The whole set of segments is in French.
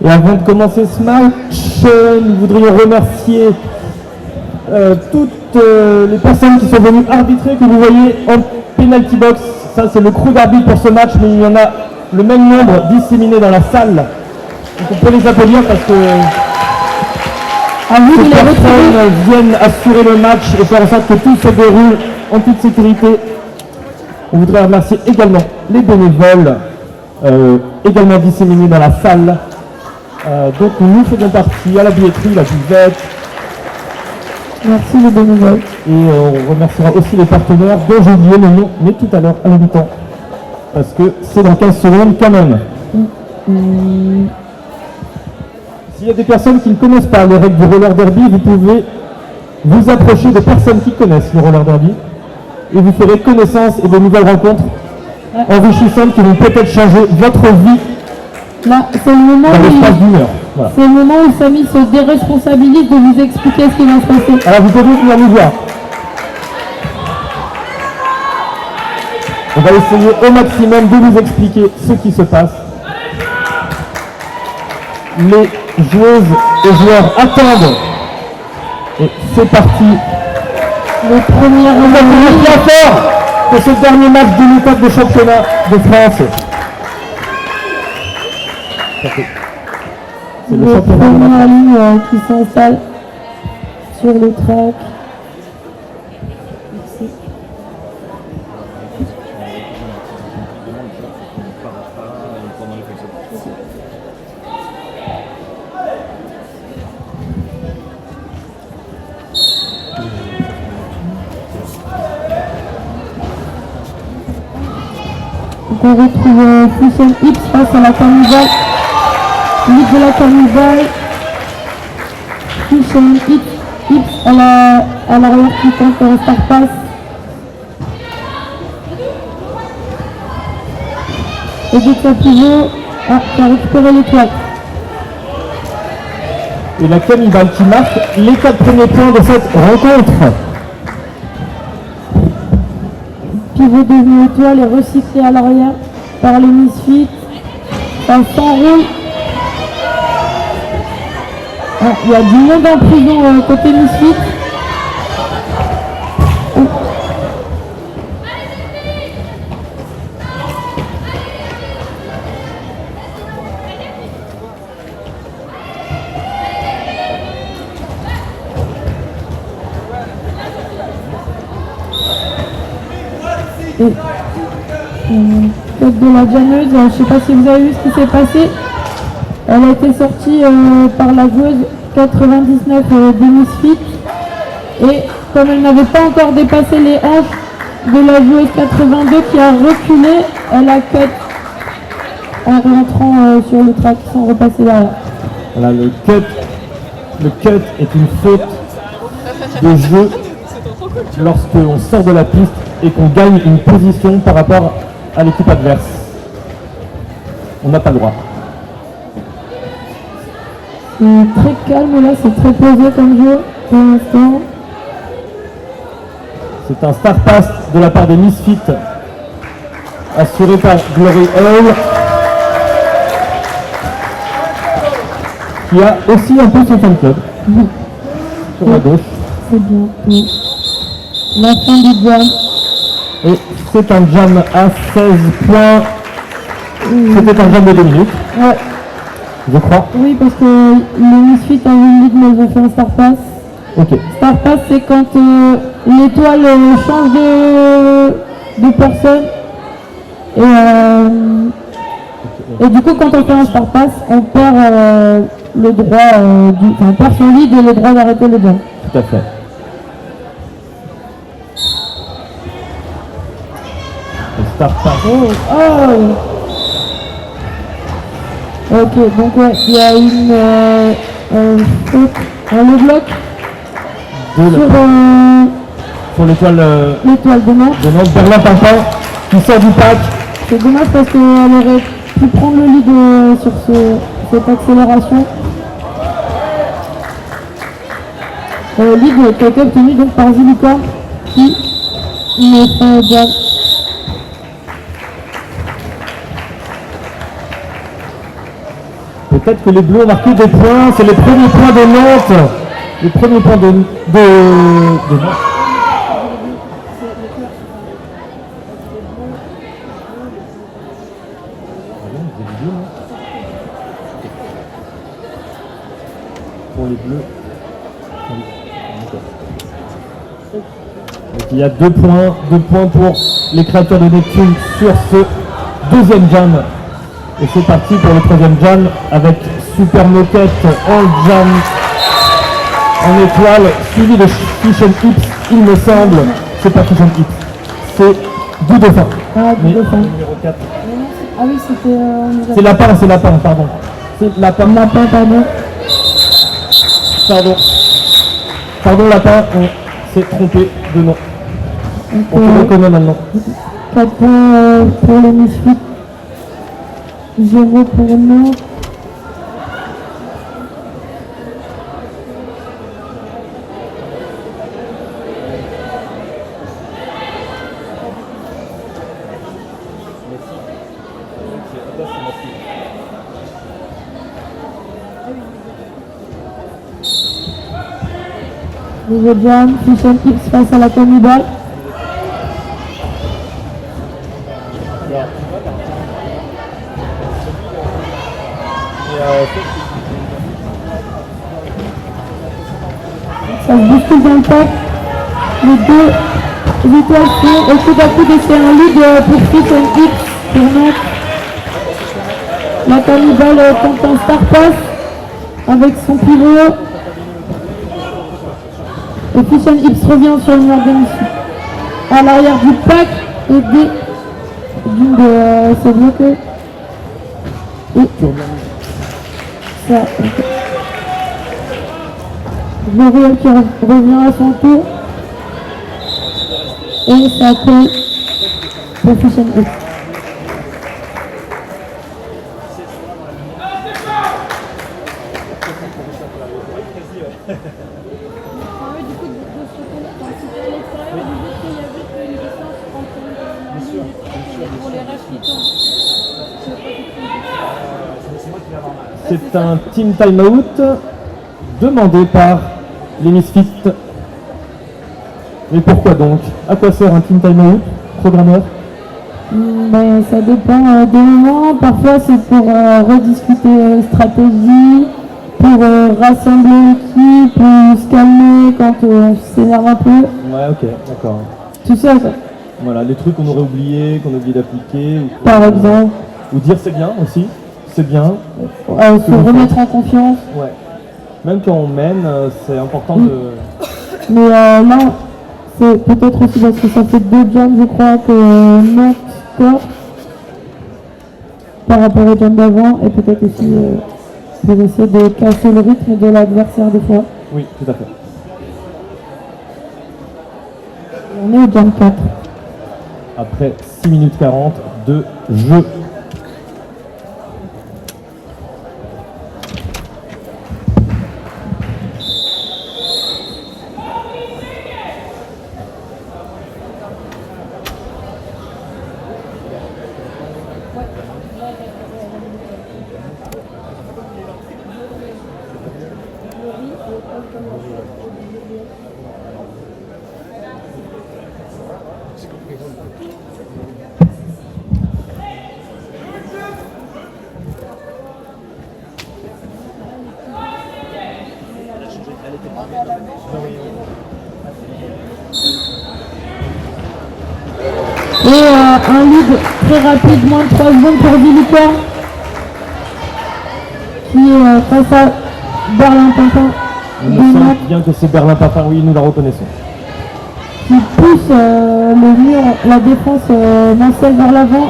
Et avant de commencer ce match, nous voudrions remercier toutes les personnes qui sont venues arbitrer, que vous voyez en penalty box. Ça, c'est le crew d'arbitre pour ce match, mais il y en a le même nombre disséminés dans la salle. Donc on peut les applaudir parce que ces personnes viennent assurer le match et faire en sorte que tout se déroule en toute sécurité. On voudrait remercier également les bénévoles, également disséminés dans la salle. Donc nous faisons partie à la billetterie, la buvette. Merci les bénévoles. Et on remerciera aussi les partenaires dont j'ai oublié le nom, mais tout à l'heure à la mi-temps. Parce que c'est dans 15 secondes quand même. S'il y a des personnes qui ne connaissent pas les règles du roller derby, vous pouvez vous approcher de personnes qui connaissent le roller derby et vous ferez connaissance et de nouvelles rencontres enrichissantes qui vont peut-être changer votre vie. Là, c'est le moment dans l'espace d'une heure. Voilà. C'est le moment où Samy se déresponsabilise de vous expliquer ce qui va se passer. Alors vous pouvez venir nous voir. On va essayer au maximum de vous expliquer ce qui se passe. Les joueuses et joueurs attendent. Et c'est parti. Le premier bien fort pour ce dernier match de l'étape de championnat de France. C'est le championnat de premier ligne qui s'installe sur le track. Merci. Donc on retrouve Fusion X face à la Carnival. Lead de la Carnival. Fusion X à l'arrière qui tente un star pass. Et de sa pivot qui a récupéré l'étoile. Et la Carnival qui marque les 4 premiers points de cette rencontre. Pivot devenu étoile est recyclé à l'arrière par les Misfits. Ça s'enroule. Il y a du monde en prison côté Misfits. Tête de la jammeuse, je ne sais pas si vous avez vu ce qui s'est passé. Elle a été sortie par la joueuse 99 des Misfits. Et comme elle n'avait pas encore dépassé les hanches de la joueuse 82 qui a reculé, elle a cut en rentrant sur le track sans repasser derrière. Voilà, le cut est une faute de jeu lorsqu'on sort de la piste et qu'on gagne une position par rapport à l'équipe adverse. On n'a pas le droit. C'est très calme là, c'est très posé comme jeu pour l'instant. C'est un star pass de la part des Misfits, assuré par Glory Hall, qui a aussi un peu son fan club sur la gauche. C'est bien. Oui. La fin du jam. Et c'est un jam à 16 points. C'était un jam de 2 minutes. Ouais. Je crois. Oui, parce que les Misfits avaient une ligue, mais ils ont fait un star pass. Ok. Star pass, c'est quand l'étoile change de personne. Et du coup, quand on fait un star pass, on perd le droit, on perd son lead et le droit d'arrêter le jam. Tout à fait. Le star pass. Oh. Ok, donc ouais, il y a une faute, le bloc sur l'étoile de Nantes. Berlin-Pimpin qui sort du pack. C'est dommage parce qu'elle aurait pu prendre le lead sur cette accélération. Lead qui a été obtenu donc par Zilicorn qui met fin au jam. Peut-être que les Bleus ont marqué des points. C'est les premiers points de Nantes. Les premiers points de Nantes. Pour les Bleus. Donc il y a 2 points pour les créateurs de Neptune sur ce deuxième jam. Et c'est parti pour le troisième jam avec Super Moquette en jam en étoile, suivi de Fish and Hips, il me semble. C'est pas Fish and Hips, c'est Doudefin. Ah, Doudefin. Numéro 4. Ah oui, c'était... c'est Lapin, pardon. C'est Lapin. Lapin, pardon. Pardon Lapin, on s'est trompé de nom. On te reconnaît maintenant. 4 points pour les Misfits. 0 pour nous. Nouveau jam, Fish and Hips face à la Cannibal. Ça se bouscule dans le pack. Les deux étoiles sont au coup d'un coup d'essayer un lead pour Fish and Hips pour Nantes. La Cannibal tente un star pass avec son pivot. Et Fish and Hips revient sur le mur de Misfits. À l'arrière du pack et d'une de ses bloqués. Et ça. L'Oriel qui revient à son tour. Et ça colle pour Fish and Hips. C'est un team timeout demandé par les Misfits. Et pourquoi donc? À quoi sert un team timeout, programmeur? Mais ça dépend des moments. Parfois c'est pour rediscuter stratégie, pour rassembler l'équipe, ou se calmer quand on s'énerve un peu. Ouais, ok, d'accord. Tout ça. Voilà, les trucs qu'on aurait oubliés, qu'on a oublié d'appliquer. Par exemple. Ou dire c'est bien aussi. C'est bien. Se remettre en confiance. Ouais. Même quand on mène, c'est important de... Mais là, c'est peut-être aussi parce que ça fait 2 jams, je crois, que Nantes score par rapport au jam d'avant, et peut-être aussi pour essayer de casser le rythme de l'adversaire des fois. Oui, tout à fait. On est au jam 4. Après 6 minutes 40 de jeu. Et un lead très rapide, moins de 3 secondes pour Vilicorne, qui est face à Berlin Papin. On sent bien que c'est Berlin Papin, oui, nous la reconnaissons. Qui pousse le mur, la défense mancelle vers l'avant.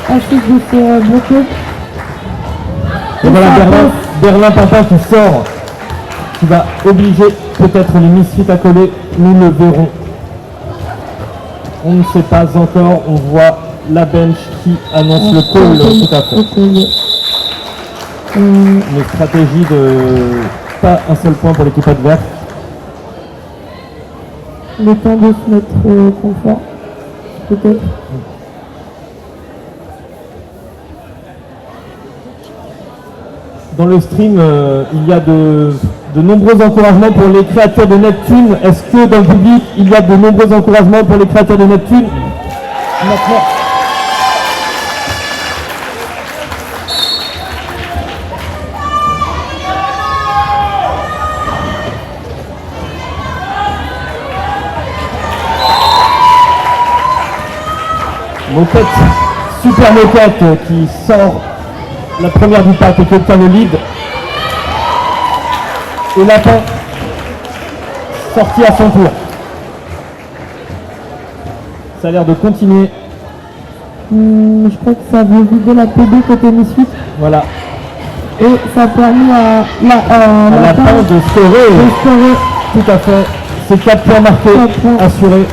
Ensuite de ses bloqués. Et voilà Berlin Papin qui sort, qui va obliger peut-être les Misfits à coller, nous le verrons. On ne sait pas encore, on voit la bench qui annonce le call, tout à fait. Une stratégie de pas un seul point pour l'équipe adverse. Le temps de se mettre confort, peut-être. dans le stream, il y a de nombreux encouragements pour les créateurs de Neptune. Est-ce que dans le public, il y a de nombreux encouragements pour les créateurs de Neptune? Maintenant. Moquette, super Moquette qui sort la première du pack et qui obtient le lead. Et Lapin sorti à son tour. Ça a l'air de continuer. Je crois que ça veut vider la PB côté Misfit. Voilà. Et ça a permis à Lapin de scorer. Tout à fait. C'est 4 points marqués, 4 points. assurés.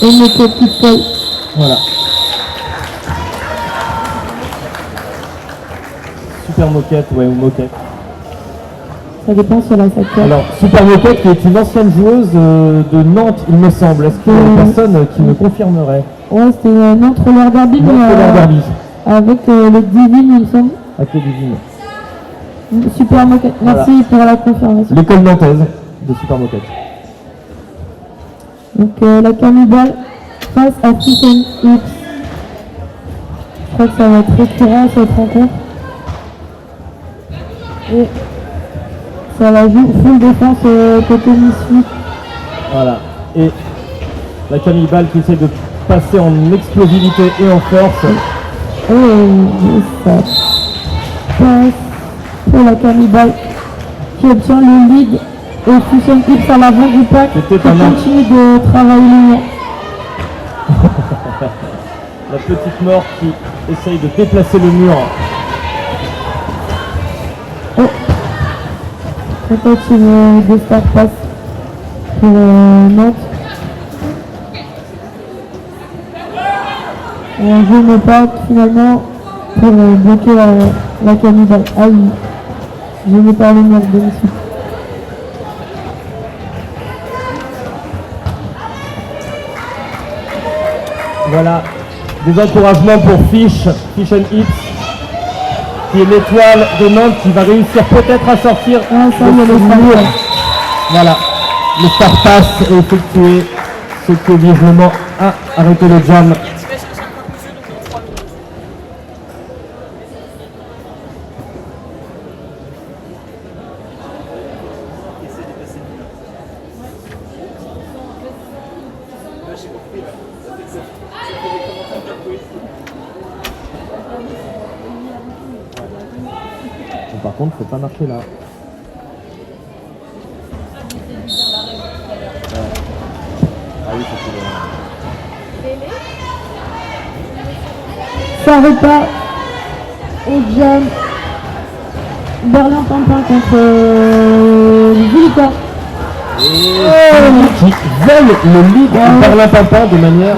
Et Moquette qui paye. Voilà. Super Moquette, ouais, ou Moquette. Ça dépend sur la secteur. Alors, Super Moquette qui est une ancienne joueuse de Nantes, il me semble. Est-ce qu'il y a une personne qui me confirmerait? Ouais, c'était Nantes Roller Derby, Roller Derby. avec le Divine, il me semble. Avec le Divine. Super Moquette, merci pour la confirmation. L'école nantaise de Super Moquette. Donc la cannibale face à Fish and Hips. Je crois que ça va être récurrent cette rencontre. Et ça la joue full défense côté Misfit. Voilà. Et la cannibale qui essaie de passer en explosivité et en force. Et ça passe pour la cannibale qui obtient le lead. Et Fish and Hips à l'avant du pack qui continue de travailler le La petite mort qui essaye de déplacer le mur. Tentative de start pass pour Nantes. Un jeu me pack finalement pour bloquer la cannibale. Ah oui, je n'ai pas le mur de Misfit. Voilà, des encouragements pour Fish and Hips, qui est l'étoile de Nantes qui va réussir peut-être à sortir le mur. Voilà, le start pass est effectué, ce qui est visiblement à arrêter le jam. Par contre, faut pas marcher là. Ah oui, c'est Ça repart au jam. Berlin Pimpin contre Villica. Qui vole le lead de Berlin Pimpin de manière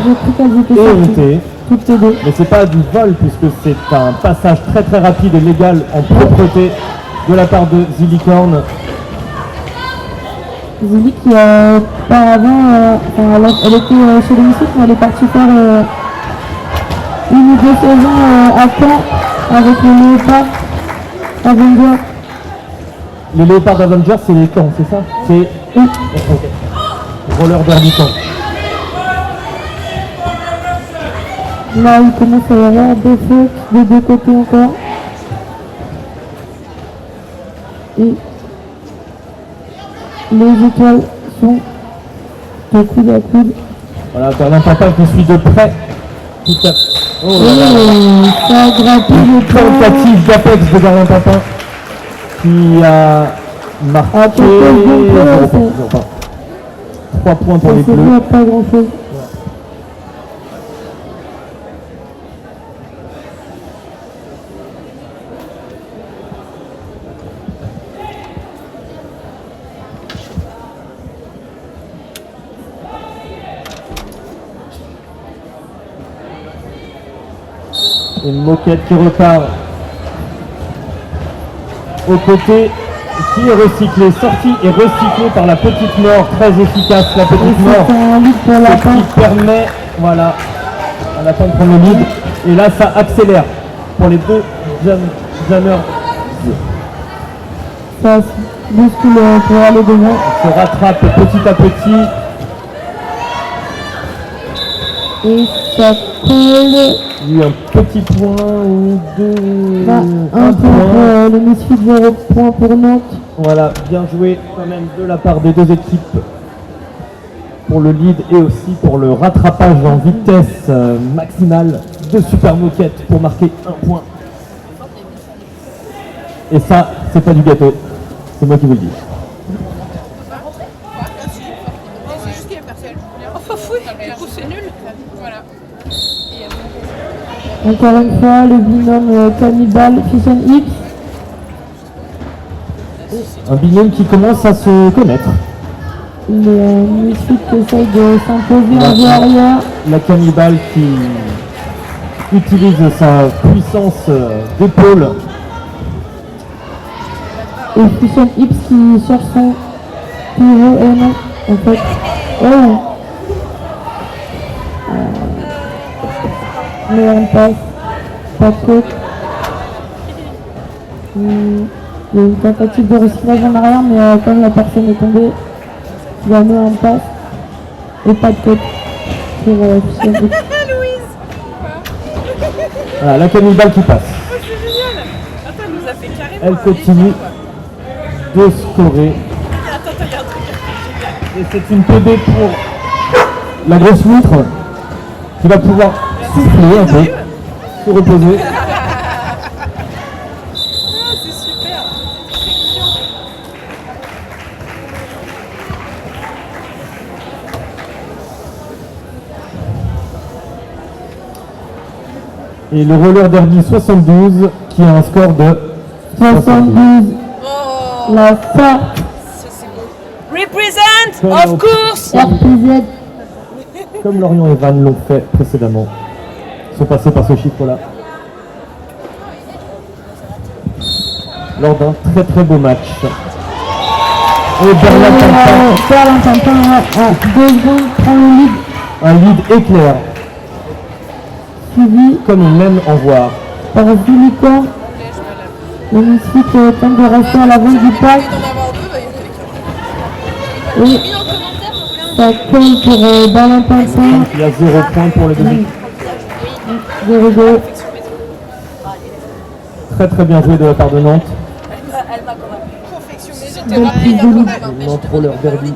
héritée. Toutes les deux. Mais c'est pas du vol puisque c'est un passage très très rapide et légal en propreté de la part de Zillicorn. Zilli qui auparavant, elle était chez le Misfit, mais elle est partie faire une ou deux saisons à Caen avec les Léopards Avengers. Les Léopards Avengers, c'est les Caen, c'est ça? C'est Roller Derby Caen. Là, il commence à y avoir des fautes des deux côtés encore. Et les étoiles sont de coude à coude. Voilà, Berlin Pimpin qui suit de près. Tout à... Oh là là. Ça a grappé le Tentative d'Apex de Berlin Pimpin qui a marqué 3 points pour les Bleus. Pas grand chose. Une moquette qui repart au côté, qui est recyclée, sortie et recyclée par la petite mort, très efficace la petite mort, ce qui permet, voilà, à la fin de prendre le lead, et là ça accélère pour les deux jammers. Ça se bouscule pour aller devant. Se rattrape petit à petit. Et ça colle. Il y a eu un petit point ou deux. Bah, un point pour le Misfit, 0 point pour Nantes. Voilà, bien joué quand même de la part des deux équipes pour le lead et aussi pour le rattrapage en vitesse maximale de Super Moquette pour marquer un point. Et ça, c'est pas du gâteau, c'est moi qui vous le dis. C'est juste qu'il y a personne. Oh, fouille, du coup, c'est nul. Voilà. Encore une fois, le binôme Cannibal, Fish and Hips. Un binôme qui commence à se connaître. Les Misfits essayent de s'imposer en jeu arrière. La Cannibal qui utilise sa puissance d'épaule. Et Fish and Hips qui cherche son pivot. Et non, en fait. Oh! Mais on passe. Pas de côte. Il y a une tentative de recyclage en arrière, mais comme la personne est tombée, il va mettre en passe. Et pas de côte pour Fish and Hips. Voilà, la Cannibal qui passe. Oh, c'est génial. Attends, elle nous a fait carrément. Elle continue de scorer. Attends, il y a un truc génial. Et c'est une PB pour la grosse loutre qui va pouvoir souffler un peu, se reposer. Ah, c'est super. Et le roller derby 72 qui a un score de 72. Oh, La force ça c'est beau. Represent, of course. RPZ. Comme Lorient et Vannes l'ont fait précédemment. Ils sont passés par ce chiffre-là. Lors d'un très très beau match. Et Berlin Quentin à 2 secondes prend le lead. un lead éclair, Suivi comme on aime en voir. par Zilicorne. Le Misfit tente de rester à l'avant du pack. D'en avoir deux, bah, il y a des Et ça colle pour Berlin Quentin. Il y a 0 point pour les deux équipes. 0-2. Très très bien joué de la part de Nantes. Elle m'a quand même confectionné. J'étais Belle rapide prise quand de même. lead. Hein, mais Nantes j'étais roller pas derby.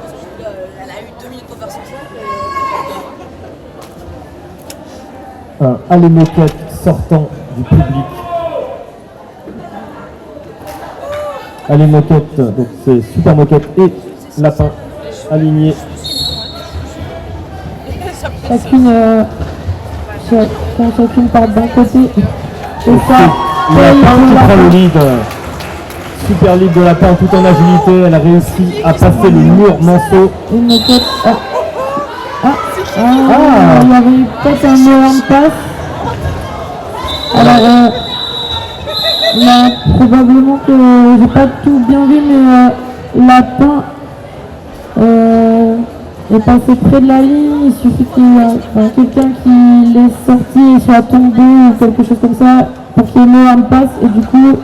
Elle a eu 2 minutes pour faire son sac. Un aller moquette sortant du public. Aller moquette, donc c'est Super Moquette et Lapin alignés. Chacune part d'un côté. Et ça, Lapin qui prend le lead. Super lead de Lapin tout en agilité. Elle a réussi à passer le mur manceau. une moquette. Il y avait eu peut-être un meilleur passe. Alors, là, probablement que j'ai pas tout bien vu, mais Lapin est passé près de la ligne. Il suffit qu'il y ait quelqu'un qui l'ait sorti et soit tombé ou quelque chose comme ça pour qu'il y ait meilleur passe. Et du coup,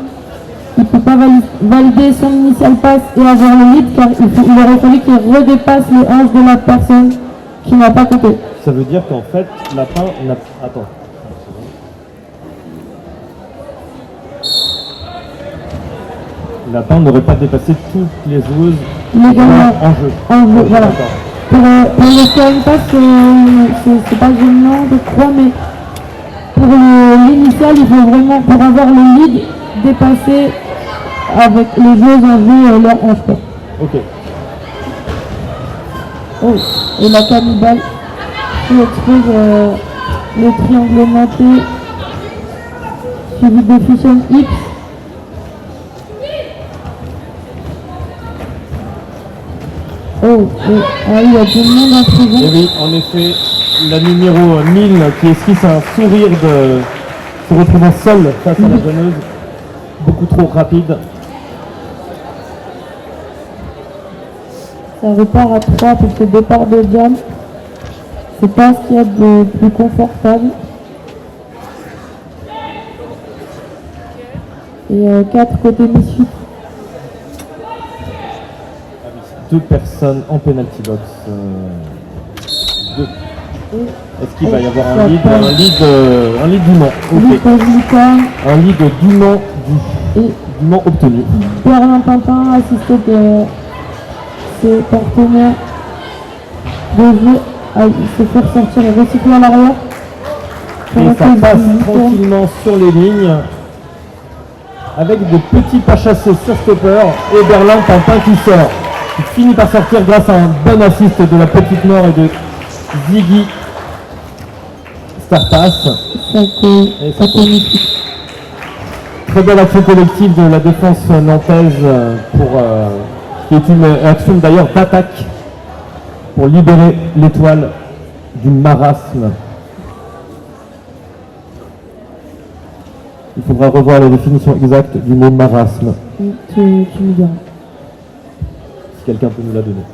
il ne peut pas valider son initial passe et avoir le lead car il aurait fallu qu'il redépasse les hanches de la personne qui n'a pas compté. Ça veut dire qu'en fait, Lapin n'a... Attends. Lapin n'aurait pas dépassé toutes les joueuses Légalement. en jeu. En jeu, voilà. D'accord. Pour le CM pass, c'est pas gênant, je crois, mais pour l'initial, il faut vraiment, pour avoir le lead, dépasser avec les joueuses en jeu leur hanche. Quoi. Ok. Oh, et la Cannibal qui expose le triangle nantais suivi de Fish and Hips. Oh, il y a du monde en prison. Et oui, en effet, la numéro 1000 qui esquisse un sourire de se retrouvant seule face à la jeune, beaucoup trop rapide. Ça repart à 3 pour ce départ de jam. C'est pas ce qu'il y a de plus confortable. Et 4 côté Misfit. 2 personnes en penalty box. 2. Est-ce qu'il va y avoir un lead du Mans? Ok. Un lead du Mans du Mans obtenu. Berlin Pimpin, assisté de ses partenaires de jeu, à se faire sortir et recycler à l'arrière. Et ça passe tranquillement sur les lignes avec de petits pas chassés sur stopper et Berlin Pimpin qui sort. Il finit par sortir grâce à un bon assist de la petite Nord et de Ziggy. Star pass. Très belle action collective de la défense nantaise qui est une action d'ailleurs d'attaque pour libérer l'Étoile du marasme. Il faudra revoir la définition exacte du mot marasme. Tu me diras. Si quelqu'un peut nous la donner.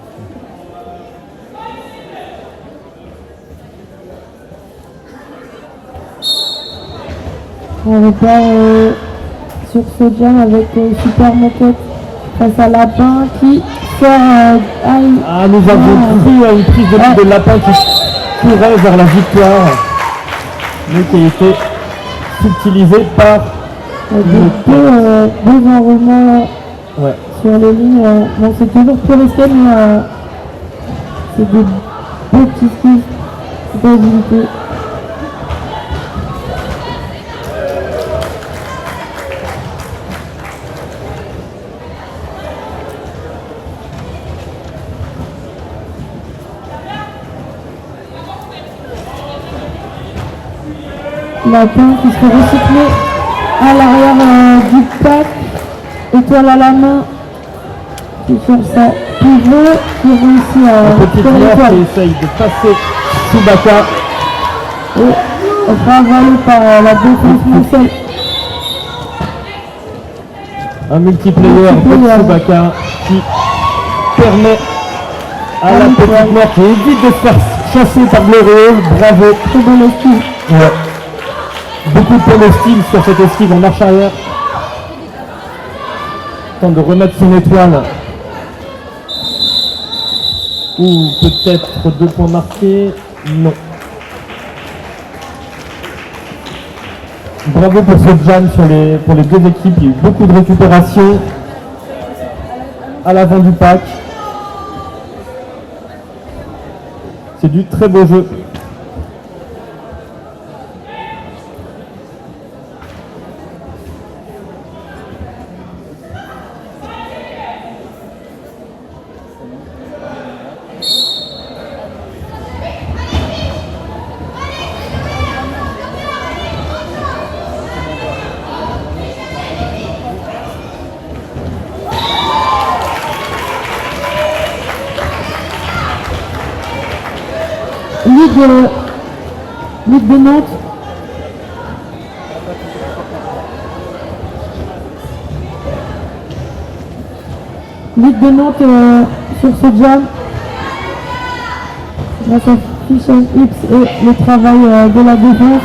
On repart sur ce jam avec Super Moquette face à Lapin qui sort nous avons cru à une prise de vue de Lapin qui courait vers la victoire, mais qui a été subtilisée par deux enroulements sur les lignes. Bon, c'est toujours plus risqué, mais c'est des beaux petits skis, c'est pas évité. Lapin qui se fait recycler à l'arrière du pack, Étoile à la main, qui cherche sa pivot, qui réussit à petite Nord qui essaye de passer Chewbacca et ravalé par la défense Marcel. Un multiplayer de Chewbacca qui permet à la petite Nord qui évite de se faire chasser par Glorieux. Bravo. Très bon esquive. Ouais. Beaucoup de points d'esquive sur cette esquive en marche arrière. Tente de remettre son étoile. Ou peut-être 2 points marqués. Non. Bravo pour ce jam pour les deux équipes. Il y a eu beaucoup de récupération à l'avant du pack. C'est du très beau jeu. Ligue de Nantes. Ligue de Nantes sur ce jam. Grâce à Fish and Hips et le travail de la défense.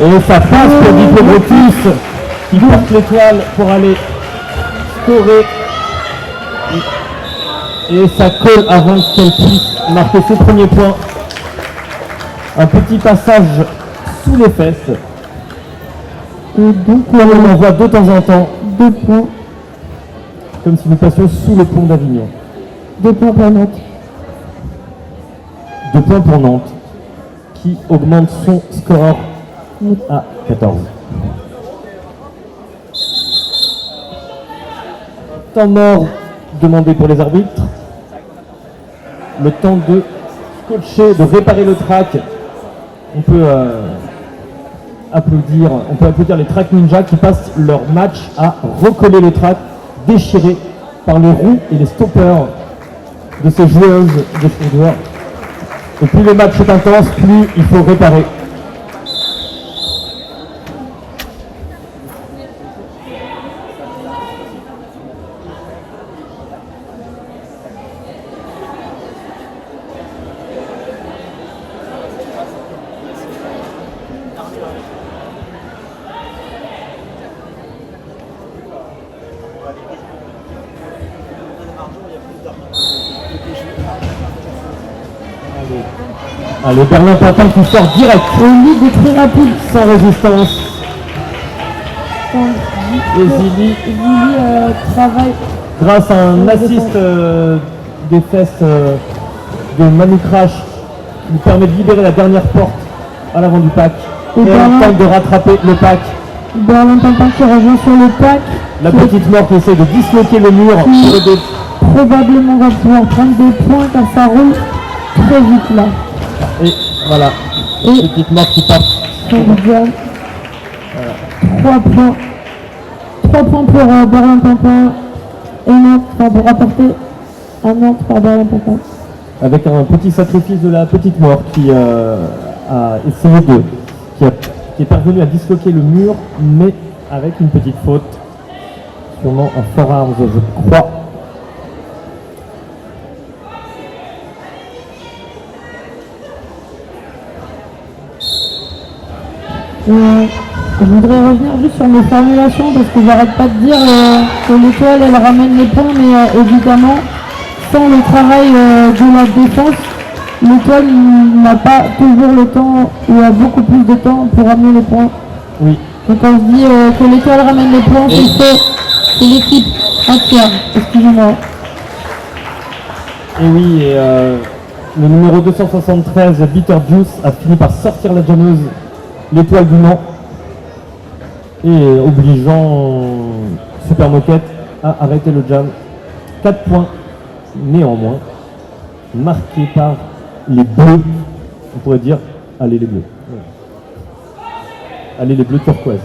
Et ça passe pour Diplogrotus qui porte l'étoile pour aller scorer. Et ça colle avant qu'elle puisse marquer ses premiers points. Un petit passage sous les fesses. Et donc on en voit de temps en temps 2 points. Comme si nous passions sous le pont d'Avignon. 2 points pour Nantes. 2 points pour Nantes qui augmente son score à 14. Temps mort demandé pour les arbitres. Le temps de coacher, de réparer le track. On peut applaudir les track ninja qui passent leur match à recoller le track déchiré par les roues et les stoppers de ces joueuses de ces joueurs. Et plus le match est intense, plus il faut réparer. Allez, Berlin-Pantin qui sort direct. Au lead est très rapide. Sans résistance. Et Zili Travaille. grâce à un assist des fesses de Manu Crash qui lui permet de libérer la dernière porte à l'avant du pack. Et elle tente de rattraper le pack. Berlin-Pantin qui rejoint sur le pack. La petite mort qui essaie de disloquer le mur. Probablement va pouvoir prendre des points car ça roule très vite là. Et voilà. Et petite mort qui part. Voilà. 3 points. 3 points pour Berlin-Pantin et Nantes, enfin pour rapporter à Nantes par Berlin-Pantin. Avec un petit sacrifice de la petite mort qui a essayé qui est parvenu à disloquer le mur, mais avec une petite faute. Sûrement un forearms, je crois. Je voudrais revenir juste sur mes formulations parce que j'arrête pas de dire que l'étoile elle ramène les points, mais évidemment sans le travail de la défense, l'étoile n'a pas toujours le temps ou a beaucoup plus de temps pour ramener les points. Oui. Donc quand je dis que l'étoile ramène les points, c'est l'équipe entière, excusez-moi. Et oui, et le numéro 273, Beetlejuice, a fini par sortir la jammeuse, l'étoile du Mans, et obligeant Super Moquette à arrêter le jam. 4 points néanmoins, marqués par les bleus, on pourrait dire, allez les bleus. Allez les bleus turquoise.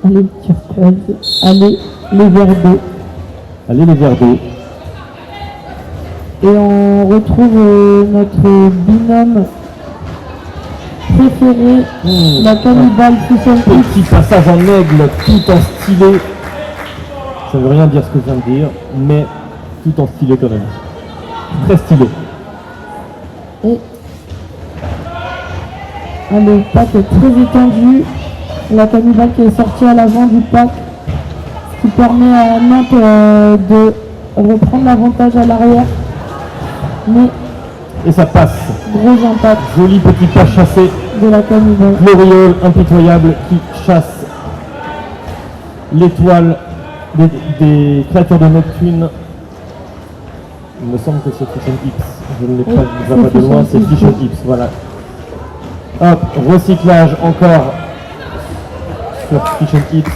Allez turquoise, allez les verts d'eau. Allez les verts d'eau. Et on retrouve notre binôme préféré, la cannibale Fusion X. Petit passage en aigle, tout en stylé. Ça veut rien dire ce que je viens de dire, mais tout en stylé quand même. Très stylé. Et le pack est très étendu. La cannibale qui est sortie à l'avant du pack, ce qui permet à Nantes de reprendre l'avantage à l'arrière. Mais et ça passe. Gros impact. Joli petit pas chassé. De la cannibale. Glorieux, impitoyable, qui chasse l'étoile des créatures de Neptune. Il me semble que c'est Fission X. Je ne l'ai pas, je ne vois pas de loin, c'est Fission X. Voilà. Hop, recyclage encore sur Fission X.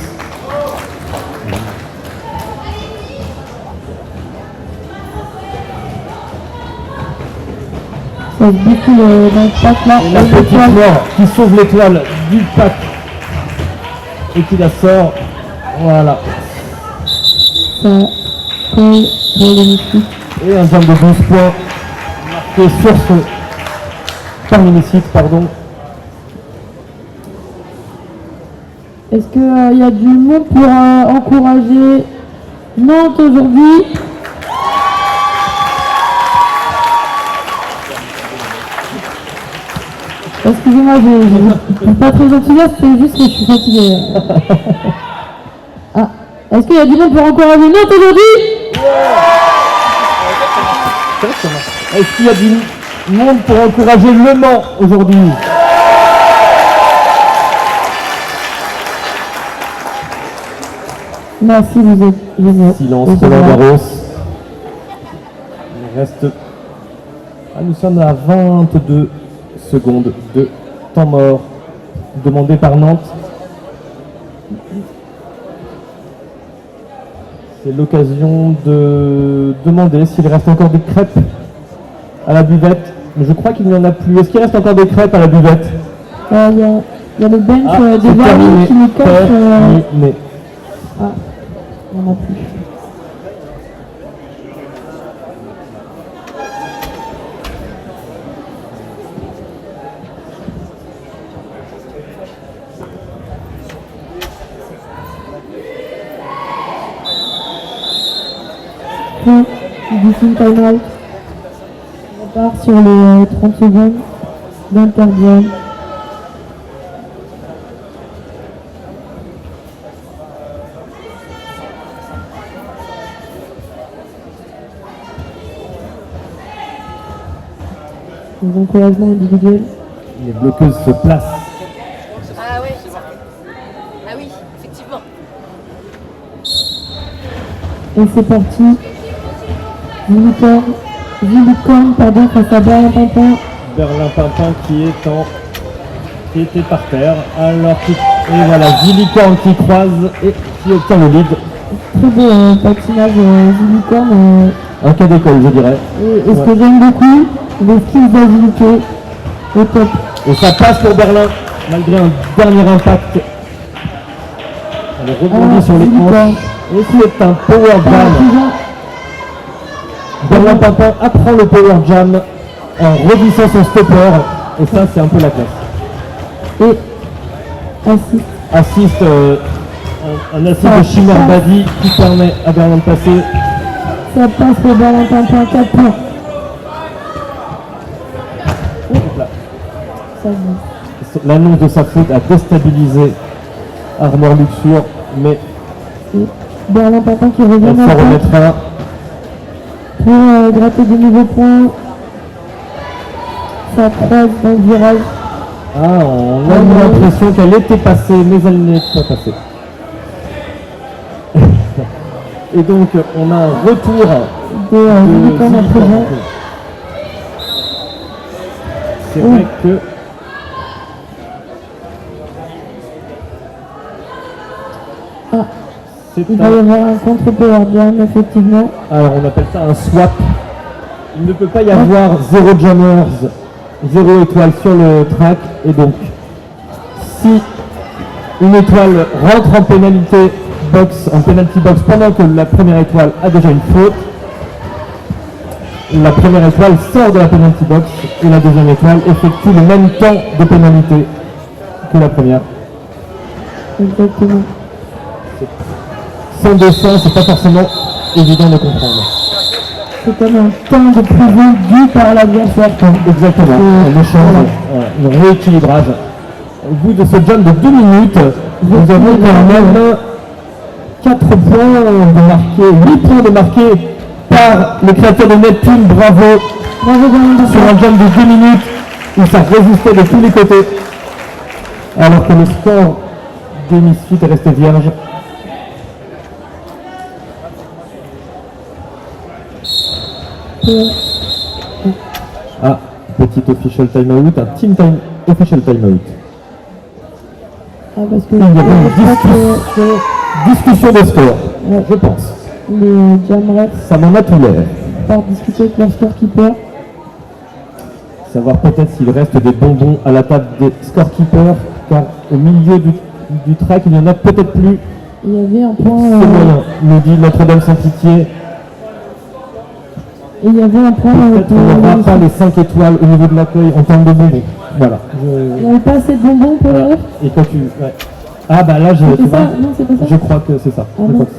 Ça se bouscule dans le pack là. Et la petite mort qui sauve l'étoile du pack et qui la sort. Voilà. Ça colle pour les mythiques. Et un jump de 12 points marqué sur ce par Minicite, pardon. Est-ce qu'il y a du monde pour encourager Nantes aujourd'hui? Excusez-moi, je suis pas très enthousiaste, c'est juste que je suis fatiguée. Ah, est-ce qu'il y a du monde pour encourager Nantes aujourd'hui? Est-ce qu'il y a du monde pour encourager Le Mans aujourd'hui? Merci, vous êtes géniaux. Silence, Roland Garros. Il reste... Ah, nous sommes à 22 secondes de temps mort demandé par Nantes. C'est l'occasion de demander s'il reste encore des crêpes à la buvette. Mais je crois qu'il n'y en a plus. Est-ce qu'il reste encore des crêpes à la buvette? Il y a le bench des Varys qui nous cache. Mais... Ah, il n'y en a plus. Du time-out. On repart sur les 30 secondes d'intervalle. les encouragements individuels. Les bloqueuses se placent. Ah ouais. Ah oui, effectivement. Et c'est parti. Zilicorne, pardon, face à Berlin Pimpin. Berlin Pimpin qui était par terre. Alors et voilà, Zilicorne qui croise et qui obtient le lead. Très beau patinage Zilicorne. Un cas d'école, je dirais. Et ce que j'aime beaucoup, les skills d'agilité au top. Et ça passe pour Berlin, malgré un dernier impact. Elle rebondit sur les hanches. Et c'est un power jam. Berlin Pimpin apprend le power jam en redissant son stopper. Et ça, c'est un peu la classe. Et assiste un assist de Shimmer Badi qui permet à Berlin de passer. Ça passe pour Berlin Pimpin, 4 points. L'annonce de sa faute a déstabilisé Armor Luxure, mais Berlin Pimpin qui revient elle s'en maintenant remettra. pour gratter de nouveaux points. Ça croise dans le virage. Ah, on a eu l'impression qu'elle était passée, mais elle n'est pas passée. Et donc, on a un retour de Zilicorne à présent. C'est vrai que il va y avoir un contre-power jam, effectivement. alors on appelle ça un swap. Il ne peut pas y avoir 0 jammers, 0 étoile sur le track. Et donc, si une étoile rentre en penalty box pendant que la première étoile a déjà une faute, la première étoile sort de la penalty box et la deuxième étoile effectue le même temps de pénalité que la première. Exactement. Sans dessin, c'est pas forcément évident de comprendre. C'est comme un temps de prison dû par l'adversaire. Exactement, un échange, un rééquilibrage. Au bout de ce jump de 2 minutes, nous avons quand même 4 points de marqués, 8 points de marqués par le créateur de Neptune. Bravo, sur un jump de 2 minutes où ça résistait de tous les côtés. Alors que le score des Misfits est resté vierge. Ah, petit official timeout, un team time official timeout. Ah, parce que Il y avait une discussion de score, je pense. les jam refs Ça m'en a tout l'air. partent discuter avec leur scorekeeper. Savoir peut-être s'il reste des bonbons à la table des scorekeepers, car au milieu du track, il n'y en a peut-être plus. Il y avait un point. C'est moyen, nous dit Notre-Dame sans pitié. Et il y avait un point. Peut-être qu'on n'aura pas les 5 étoiles au niveau de l'accueil en termes de bonbons. Voilà. Il n'y avait pas assez de bonbons pour le ref. Et toi tu... Ouais. Ah bah là, C'est ça? Non, c'est pas ça. je crois que c'est ça. Ah Je non. crois que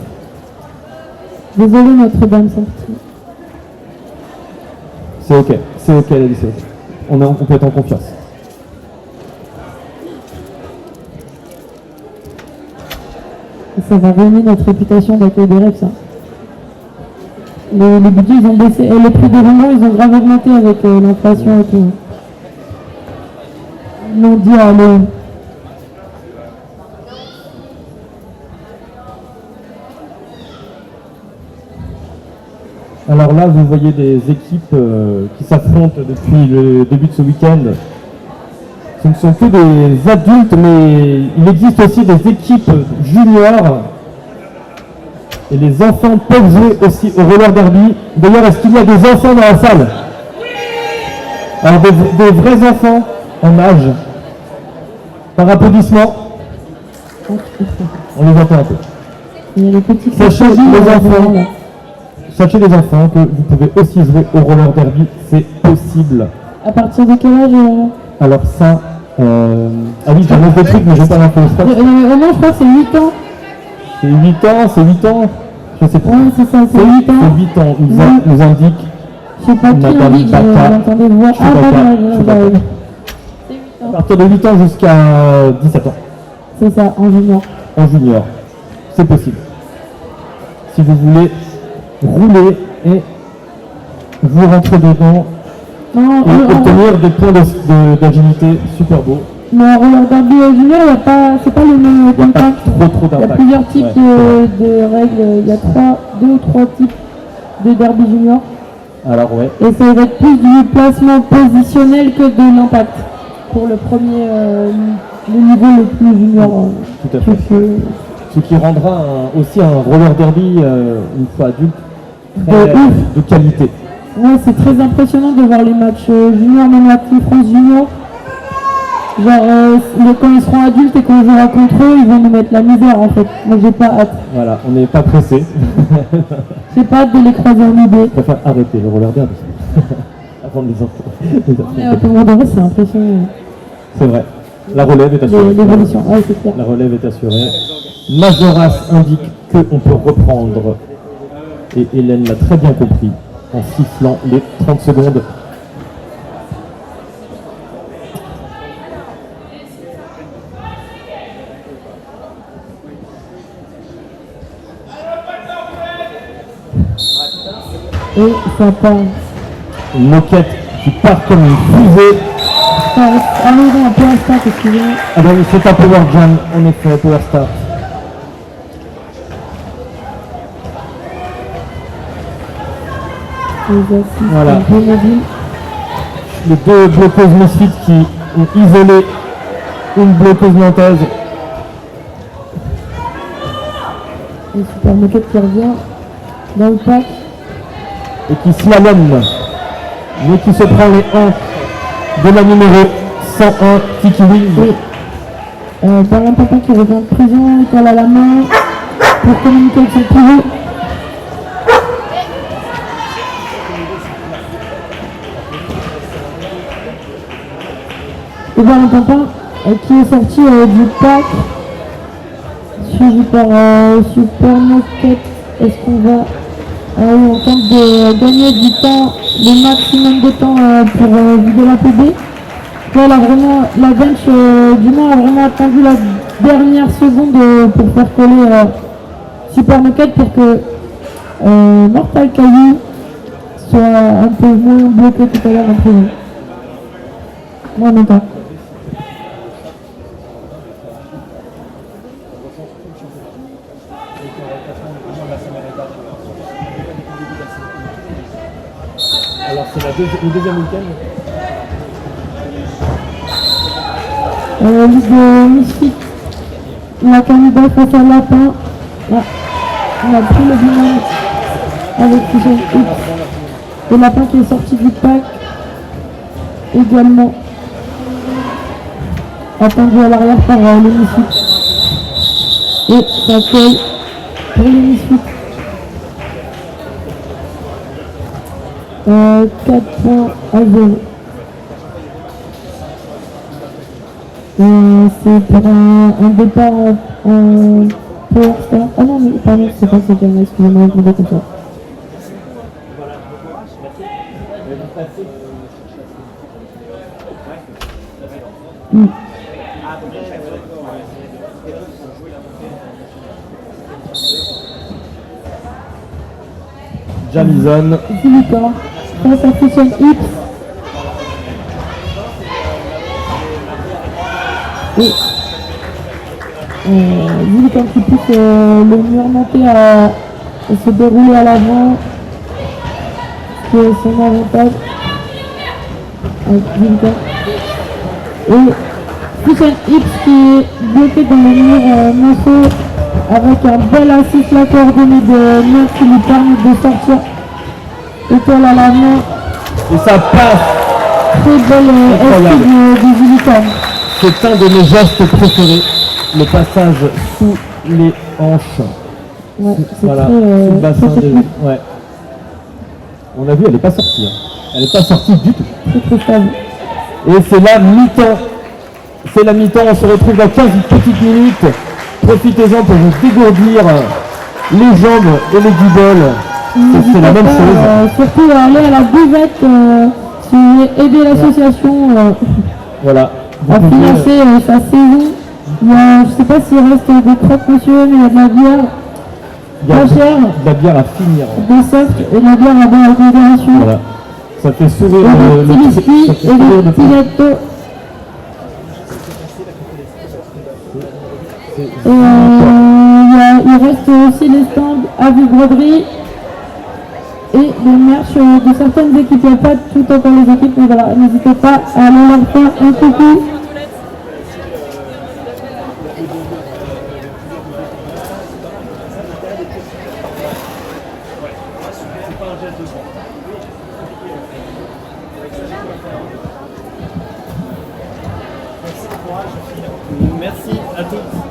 c'est- Désolé Notre-Dame sans pitié. C'est ok, c'est ok, elle a dit c'est ok. On peut être en confiance. Et ça va ruiner notre réputation d'accueil des refs, ça. Les budgets, ils ont baissé. Et les prix des bonbons, ils ont grave augmenté avec l'inflation et tout. Ils m'ont dit, allez. Alors là, vous voyez des équipes qui s'affrontent depuis le début de ce week-end. Ce ne sont que des adultes, mais il existe aussi des équipes juniors. Et les enfants peuvent jouer aussi au roller derby. D'ailleurs, est-ce qu'il y a des enfants dans la salle? Alors des vrais enfants en âge. Par applaudissement. On les entend un peu. Il y a les petits Sachez les enfants. là. Sachez les enfants que vous pouvez aussi jouer au roller derby, c'est possible. À partir de quel âge Alors ça, ah oui, j'annonce des trucs mais j'ai pas l'info. Non, mais je crois que c'est 8 ans. C'est 8 ans, c'est 8 ans. Je sais pas. Ouais, c'est ça, c'est 8 ans. C'est 8 ans, nous indique. Je sais pas qui Nathalie indique, Bacca. j'entendais voir. Ah, Chewbacca, bah, Chewbacca. c'est 8 À ans. partir de 8 ans jusqu'à 17 ans, C'est ça, en junior. en junior. C'est possible. Si vous voulez rouler et vous rentrez dedans Non, et obtenir des points d'agilité super beaux. mais en roller derby junior, c'est pas le même impact. Trop d'impact. Il y a plusieurs types de règles. Il y a 2 ou 3 types de derby junior. Alors ouais. Et ça va être plus du placement positionnel que de l'impact. Pour le premier, le niveau le plus junior. Tout à fait. Ce qui rendra aussi un roller derby, une fois adulte, de qualité. Ouais, c'est très impressionnant de voir les matchs juniors, même la Team France junior. Genre, quand ils seront adultes et qu'on jouera contre eux, ils vont nous mettre la misère en fait. Moi j'ai pas hâte. Voilà, on n'est pas pressé. J'ai pas hâte de les croiser en idée. Je préfère arrêter le roller derby avant de les enfants. Mais pour moi, c'est impressionnant. C'est vrai. La relève est assurée. L'évolution, ouais, c'est clair. La relève est assurée. Majoras indique qu'on peut reprendre. Et Hélène l'a très bien compris en sifflant les 30 secondes. Et ça part. Une moquette qui part comme une fusée. Arrivons à Power Start, excusez-moi. Ah ben oui, c'est un Power Jam, en effet, Power Start. Voilà. Les deux bloqueuses Misfits qui ont isolé une bloqueuse nantaise. Une super moquette qui revient dans le pack. Et qui slalom, mais qui se prend les hanches de la numéro 101, Tiki Wings. Par un papa qui revient de prison, qui a la main pour communiquer avec son pivot. Et voilà un papa qui est sorti du pack, suivi par Super Moquette. Est-ce qu'on va on tente de gagner du temps, le maximum de temps pour vider la PB. Là, la bench du Mans a vraiment attendu la dernière seconde pour faire coller Super Moquette pour que Mortal Caillou soit un peu moins bloqué tout à l'heure en prison. Moi, en même temps. Alors c'est le deuxième week-end. Ligue de Misfits, la candidat face à Lapin. Là, on a pris le binôme avec Fusion X. Et Lapin qui est sorti du pack également. Attendu à l'arrière par les Misfits. Et ça colle pour les Misfits. 4 points à 0. C'est pour un départ en Power Star. Ah non, mais pardon, c'est pas ce game-là, excusez-moi, je me comme ça. Jamison. Zilica, face à Fusion X. Et Zilica qui pousse le mur monté à se dérouler à l'avant, ce qui est son avantage. Avec Zilica. Et Fusion X qui est bloqué dans le mur monceau avec un bel assist la coordonnée de Neuf qui lui permet de sortir étoile à la main. Et ça passe. Très belle esprit de Zilica. C'est un de mes gestes préférés, le passage sous les hanches. Ouais, c'est voilà, très, sous le bassin très de... technique. Ouais. On a vu, elle n'est pas sortie. Hein. Elle n'est pas sortie du tout. Très très stable. Et c'est la mi-temps. C'est la mi-temps, on se retrouve dans 15 petites minutes. Profitez-en pour vous dégourdir les jambes et les guiboles. C'est la même chose. Surtout aller à la buvette si vous voulez aider l'association Voilà. à financer sa saison. Il y a, je ne sais pas s'il reste des crottes, monsieur, mais il y a de la bière Il y a pas chère, de la bière à finir. des softs et de la bière à bonne considération. Voilà. Ça fait sourire des petits biscuits ça fait et sourire des de petits fou. gâteaux. Et il reste aussi les stands à vue broderie et le merch de certaines équipes. Il n'y a pas tout encore les équipes, mais voilà, n'hésitez pas à aller leur faire un coucou. Merci à tous.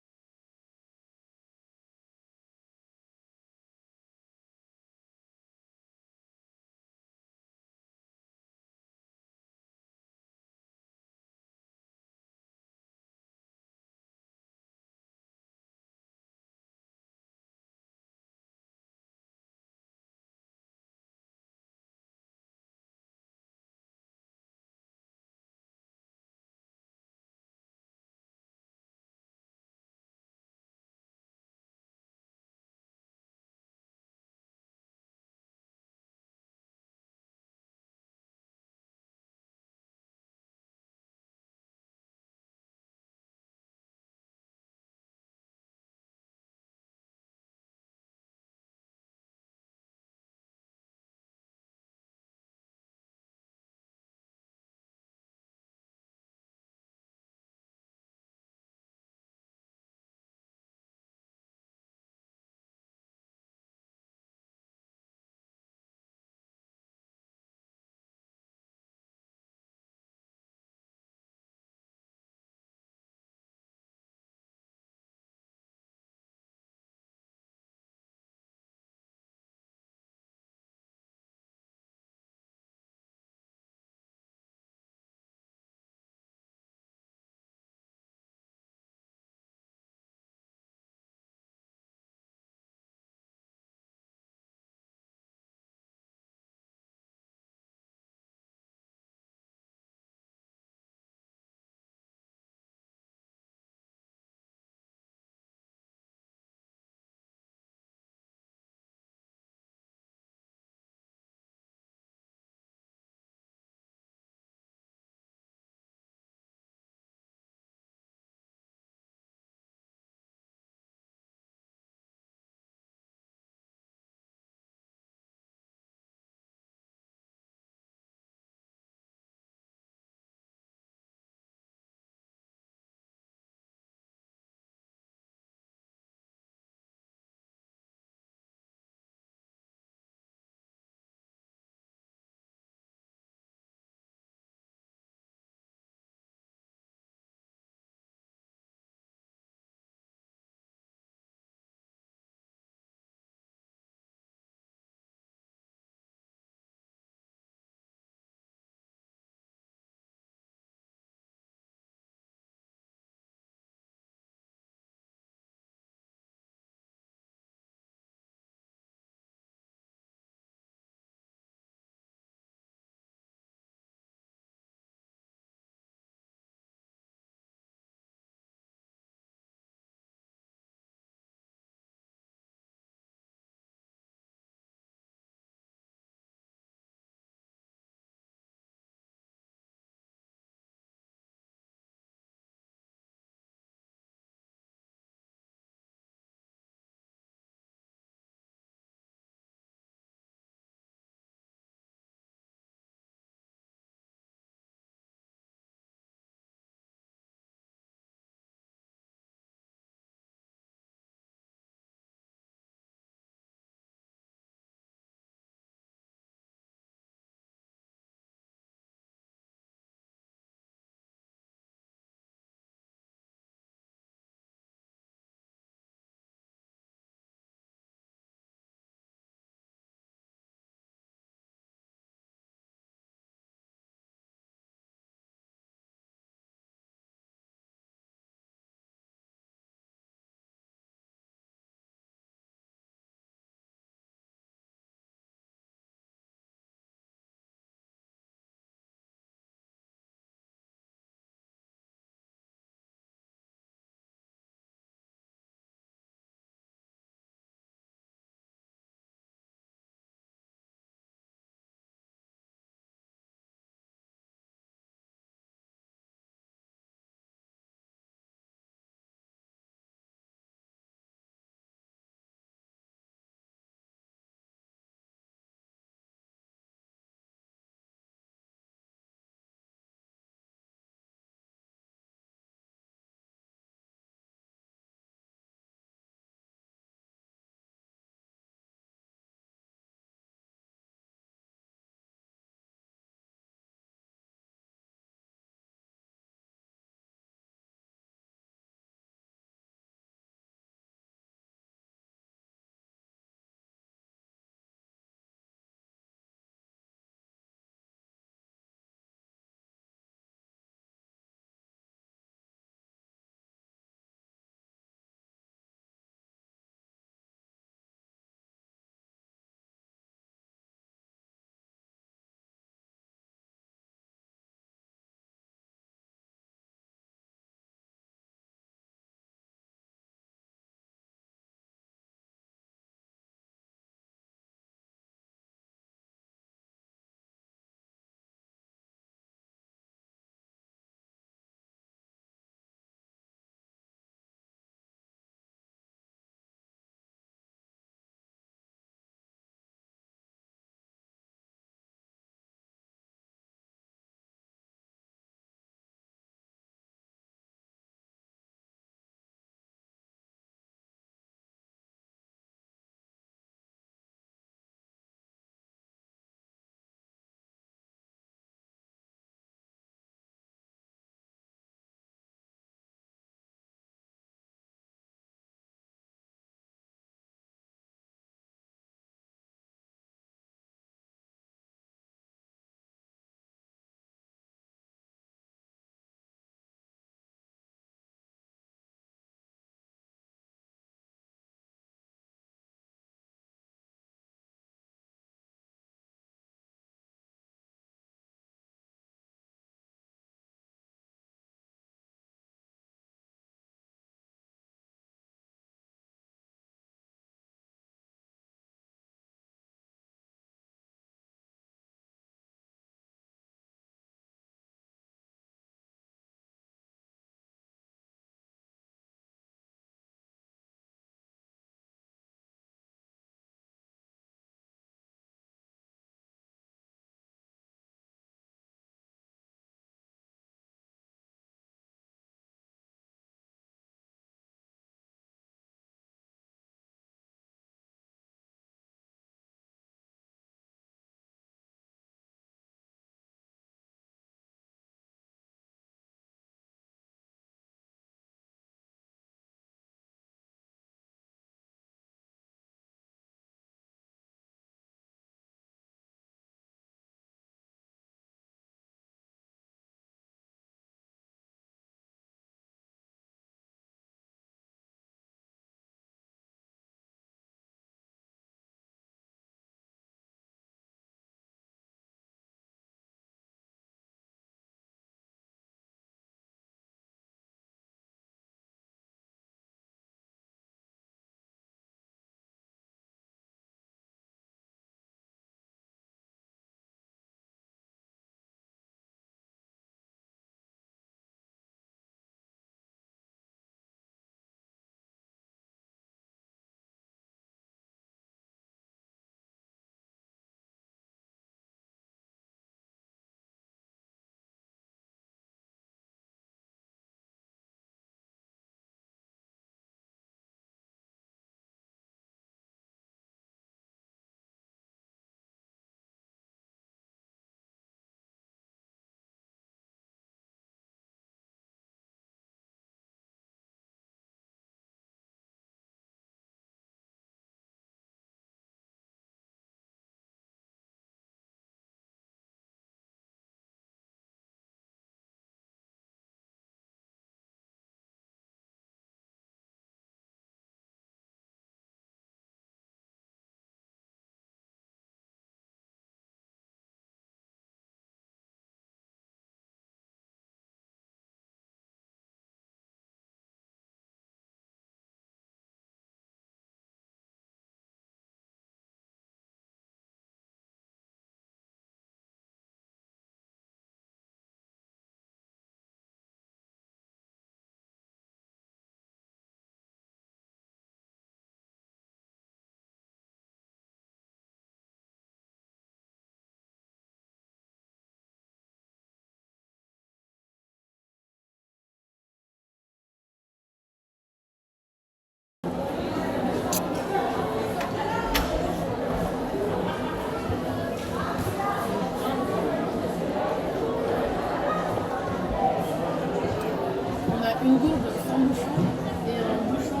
Une gourde sans bouchon et un bouchon.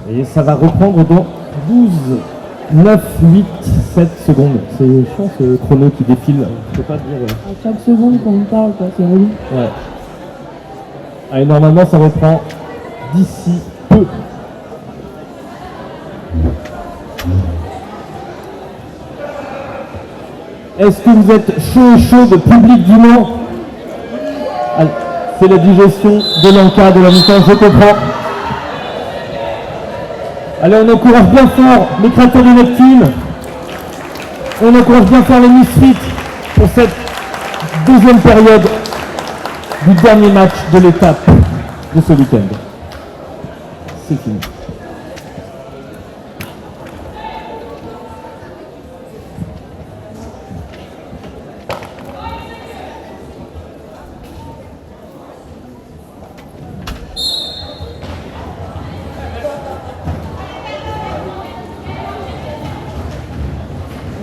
Et ça va reprendre dans 12, 9, 8, 7 secondes. C'est chiant ce chrono qui défile. Je peux pas dire. À chaque seconde qu'on parle, quoi, c'est relou. Ouais. Allez, normalement, ça reprend d'ici peu. Est-ce que vous êtes chaud de public du Mans? C'est la digestion de l'encas de la mi-temps, je comprends. Allez, on encourage bien fort les créateurs de Neptune. On encourage bien fort les Misfits pour cette deuxième période du dernier match de l'étape de ce week-end. C'est fini.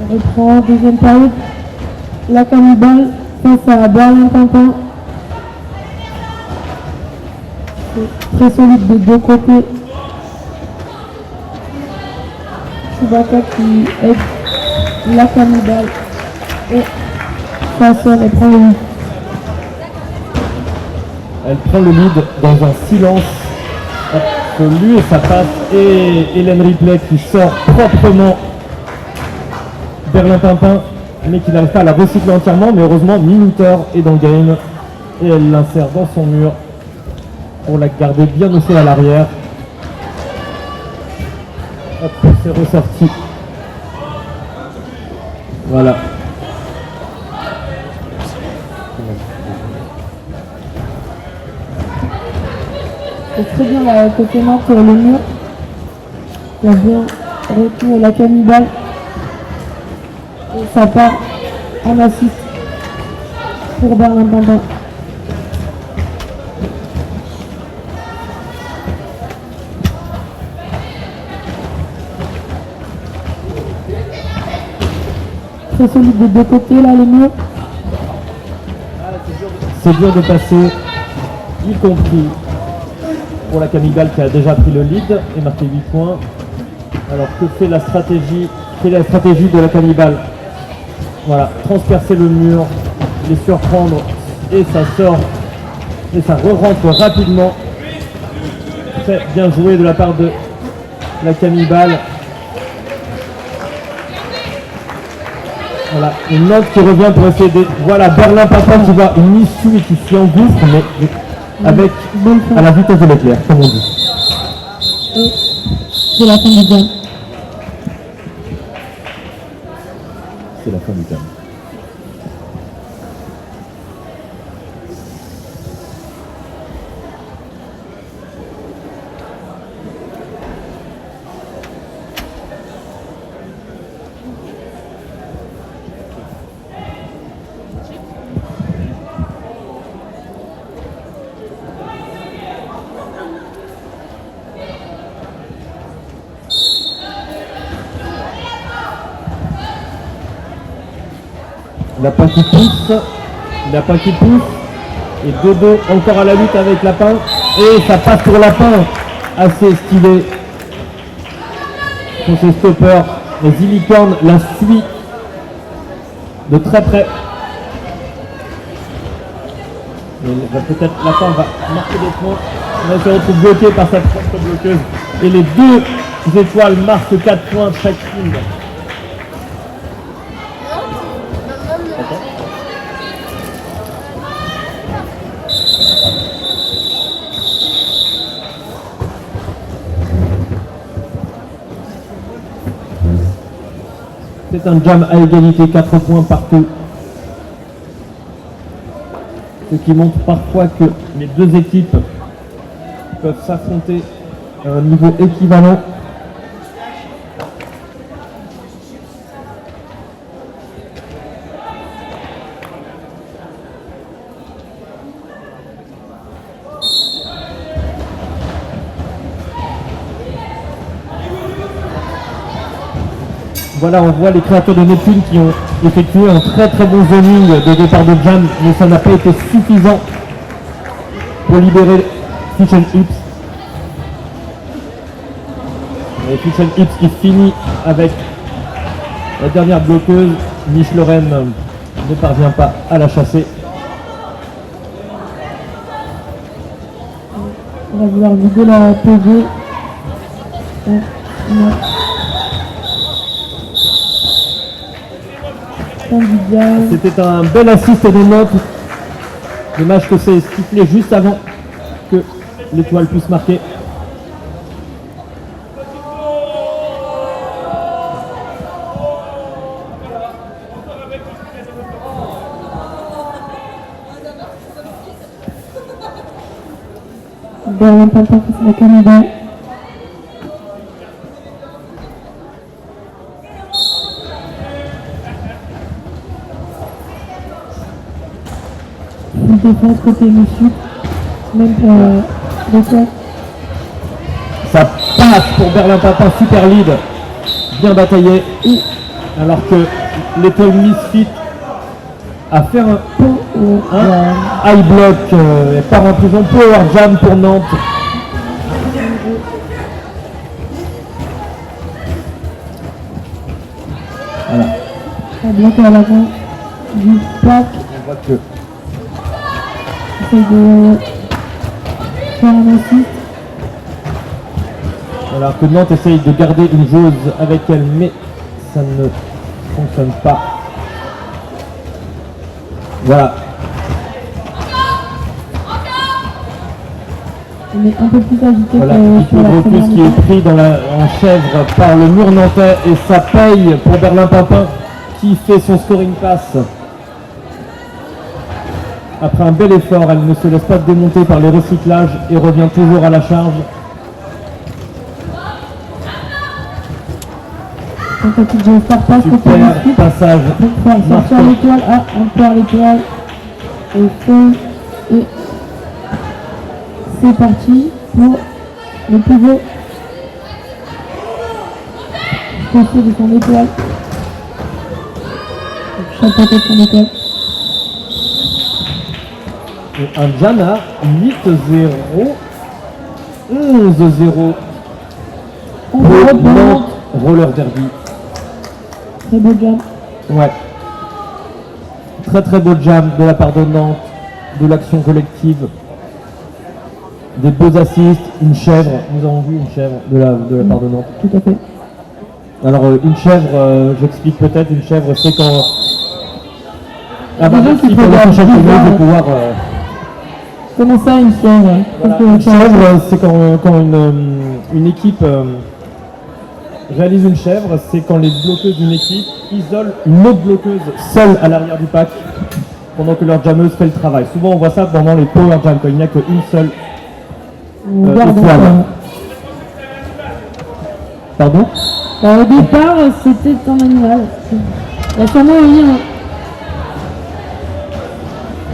On reprend deuxième période. La Cannibale face à Berlin-Pimpin. C'est très solide de deux côtés. Chewbacca qui aide la Cannibale et Fasson et prend le lead. Elle prend le lead dans un silence absolu et ça passe. Et Hélène Ripley qui sort proprement Berlin-Pimpin, mais qui n'arrive pas à la recycler entièrement. Mais heureusement, Minuteur est dans le game et elle l'insère dans son mur pour la garder bien au sol à l'arrière. Hop, c'est ressorti. Voilà. C'est très bien la côté nord sur le mur. Il a bien retenu la Cannibale. Et ça part en assist pour Berlin-Pimpin. Très solide des deux côtés là les murs. C'est dur de passer, y compris pour la Cannibale qui a déjà pris le lead et marqué 8 points. Alors que fait la stratégie de la Cannibale? Voilà, transpercer le mur, les surprendre et ça sort et ça re-rentre rapidement. Très bien joué de la part de la Cannibale. Voilà, une note qui revient pour essayer de... Voilà, Berlin-Pimpin qui voit une issue et qui s'y engouffre, mais avec à la vitesse de l'éclair, comme on dit. Et c'est la fin du game. C'est la fin du game. Lapin qui pousse, Lapin qui pousse, et Dodo encore à la lutte avec Lapin, et ça passe pour Lapin, assez stylé, sur ses stoppers, et Zillicorn la suit de très près. Et peut-être Lapin va marquer des points, on se retrouve bloqué par sa propre bloqueuse, et les deux étoiles marquent 4 points chacune. C'est un jam à égalité, 4 points partout. Ce qui montre parfois que les deux équipes peuvent s'affronter à un niveau équivalent. Voilà, on voit les créateurs de Neptune qui ont effectué un très très bon zoning de départ de jam, mais ça n'a pas été suffisant pour libérer Fish and Hips. Et Fish and Hips qui finit avec la dernière bloqueuse. Mich-Lorraine ne parvient pas à la chasser. On va vouloir vider la PV. C'était un bel assist de note. Dommage que c'est sifflé juste avant que l'étoile puisse marquer. Berlin Papa face à Canada. Une défense côté monsieur, même pour l'étoile. Ça passe pour Berlin Papa, super lead, bien bataillé. Alors que l'étoile Misfit a fait un high block et part en prison. Power jam pour Nantes. Voilà. Un bloc à l'avant du plaque. On voit que Essaye de faire un assist. alors que Nantes essaye de garder une jauge avec elle, mais ça ne fonctionne pas. Voilà. On est un peu plus agité Voilà, que sur la Blocus première qui est mi-temps. pris en chèvre par le mur nantais et ça paye pour Berlin Papin qui fait son scoring pass. Après un bel effort, elle ne se laisse pas démonter par les recyclages et revient toujours à la charge. Tentative de faire passe côté Super Misfit. passage. Donc faire sortir Marqué. l'étoile. Ah, on perd l'étoile. Et feu. Et c'est parti pour le pivot. Passé de son étoile. Chapeauté de son étoile. Et un Jana 8-0, 11-0 On pour voit pour Nantes Nantes. Roller Derby. Très beau jam. Ouais. Très très beau jam de la part de Nantes, de l'action collective, des beaux assists, une chèvre. Nous avons vu une chèvre de la part de Nantes. Tout à fait. Alors une chèvre, j'explique peut-être, une chèvre c'est quand... Ah bah Déjà, merci qu'il pour faut la voir prochaine bizarre. vidéo de pouvoir... Comment ça, une chèvre? Voilà, Qu'est-ce que une ça veut dire? chèvre, c'est quand une équipe réalise une chèvre, c'est quand les bloqueuses d'une équipe isolent une autre bloqueuse seule à l'arrière du pack pendant que leur jammeuse fait le travail. Souvent on voit ça pendant les power jams, quand il n'y a qu'une seule On garde étoile. encore. Pardon? Au départ, c'était un animal. Il y a sûrement un lien.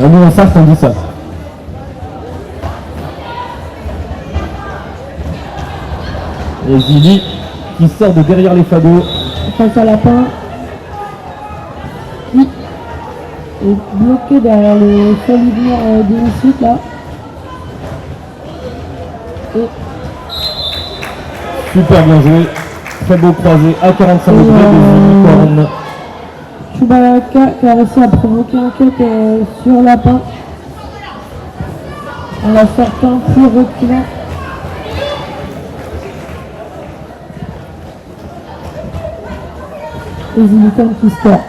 Nous en sache on dit ça. Et Zili qui sort de derrière les fagots. Face à Lapin. Qui est bloqué derrière le solide mur des Misfits là. Et Super bien joué. Très beau croisé à 45 degrés de Unicorn. Chewbacca qui a réussi à provoquer un cut sur Lapin. En la sortant plus reculant. Et Unicorn qui score.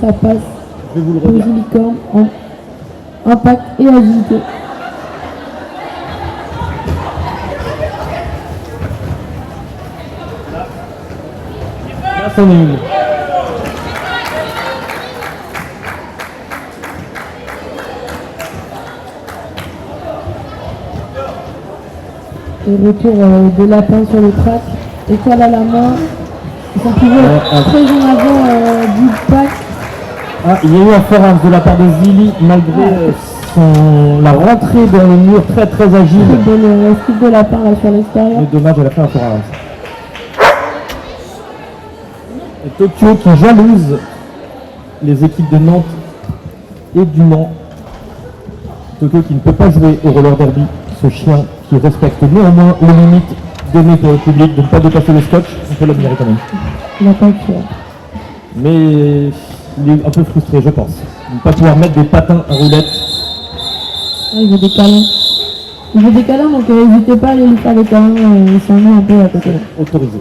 Ça passe Je vais vous le aux redire. unicornes en impact et agilité. Là, c'en est une. Et retour de Lapin sur le track. Étoile à la main. Ils sont toujours très en avant du pack. Ah, il y a eu un forehand de la part de Zili malgré la rentrée dans le mur très très agile. Le skip de lapin là sur l'extérieur. Mais dommage, elle a fait un tour à l'avance. Et Tokyo qui jalouse les équipes de Nantes et du Mans. Tokyo qui ne peut pas jouer au roller derby. Ce chien qui respecte néanmoins les limites données pour le public de ne pas dépasser le scotch. On peut l'admirer quand même. Il n'a pas eu peur. Mais il est un peu frustré, je pense. De ne pas pouvoir mettre des patins à roulettes. Ah, il veut des câlins. Il veut des câlins, donc n'hésitez pas à aller lui faire des câlins. Il s'en met un peu à côté. Autorisé.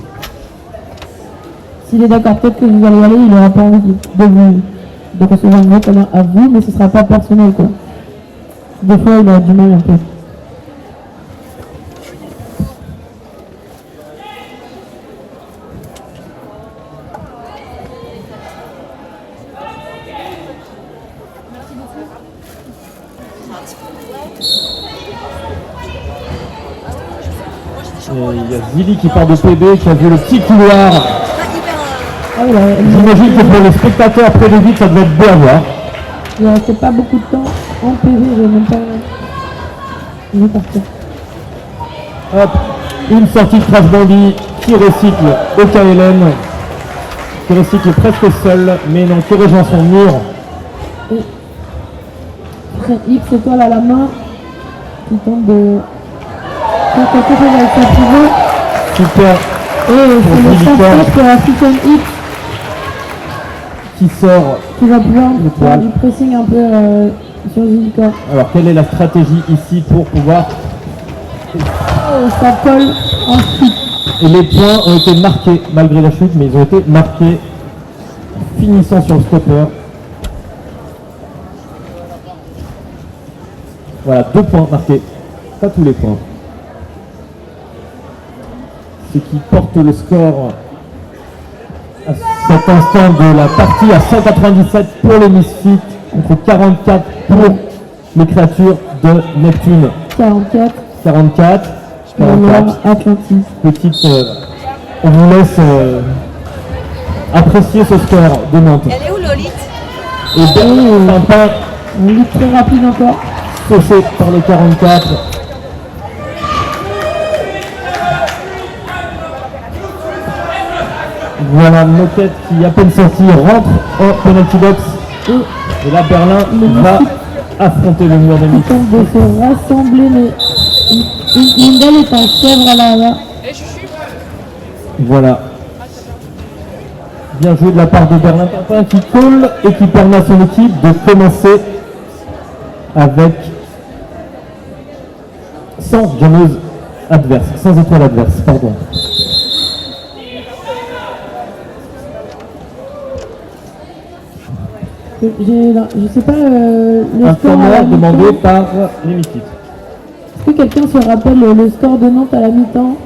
S'il est d'accord, peut-être que vous allez y aller, il n'aura pas envie de recevoir un gros câlin à vous, mais ce ne sera pas personnel, quoi. Des fois, il a du mal un peu. Et il y a Zili qui part de PB, qui a vu le petit couloir. Ah oui, là, J'imagine que pour les spectateurs près des vitres, ça devait être beau à voir. il ne restait pas beaucoup de temps en PV, je vais même pas... Il va partir. Hop, une sortie de Crash Bandy qui recycle au KLM. Qui recycle presque seul, mais non, qui rejoint son mur. Et son X étoile à la main, qui tente de faire quelque chose avec sa pivot. Super, Et c'est le chanteur pour African X qui sort. qui va pouvoir faire L'étoile. du pressing un peu sur Zillicor. Alors, quelle est la stratégie ici pour pouvoir... Oh, ça colle ensuite. Et les points ont été marqués, malgré la chute, mais ils ont été marqués, finissant sur le stopper. Voilà, 2 points marqués, pas tous les points. Ce qui porte le score à cet instant de la partie à 197 pour les Misfits, contre 44 pour les créatures de Neptune. 44. 44. Alors, Atlantis. Petite, on vous laisse apprécier ce score de Nantes. Elle est où Lolite? Et bien, sympa, On lit très rapide encore. saucé par le 44. Voilà, Moquette qui, à peine sorti, rentre en penalty box. Et là, Berlin va affronter le mur des Ils Misfits. tentent de se rassembler, mais Lindel est en chèvre à la... Et Chuchu. Voilà. Bien joué de la part de Berlin Papin qui colle et qui permet à son équipe de commencer avec 100 jammeuses adverses, 100 étoiles adverses, pardon. Je sais pas le Un score à la corner mi-temps. demandé par les Misfits. Est-ce que quelqu'un se rappelle le score de Nantes à la mi-temps?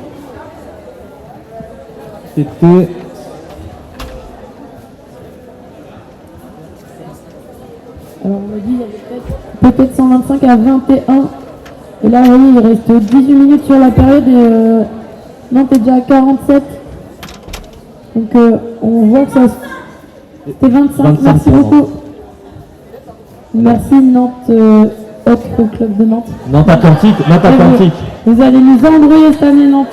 C'était Alors on m'a dit qu'il y avait peut-être 125 à 21. Et là, oui, il reste 18 minutes sur la période et Nantes est déjà à 47. Donc on voit que ça... C'était 25, 25 merci pour beaucoup. Merci Nantes, autre club de Nantes. Nantes Atlantique, Nantes Atlantique. Vous allez nous embrouiller cette année Nantes,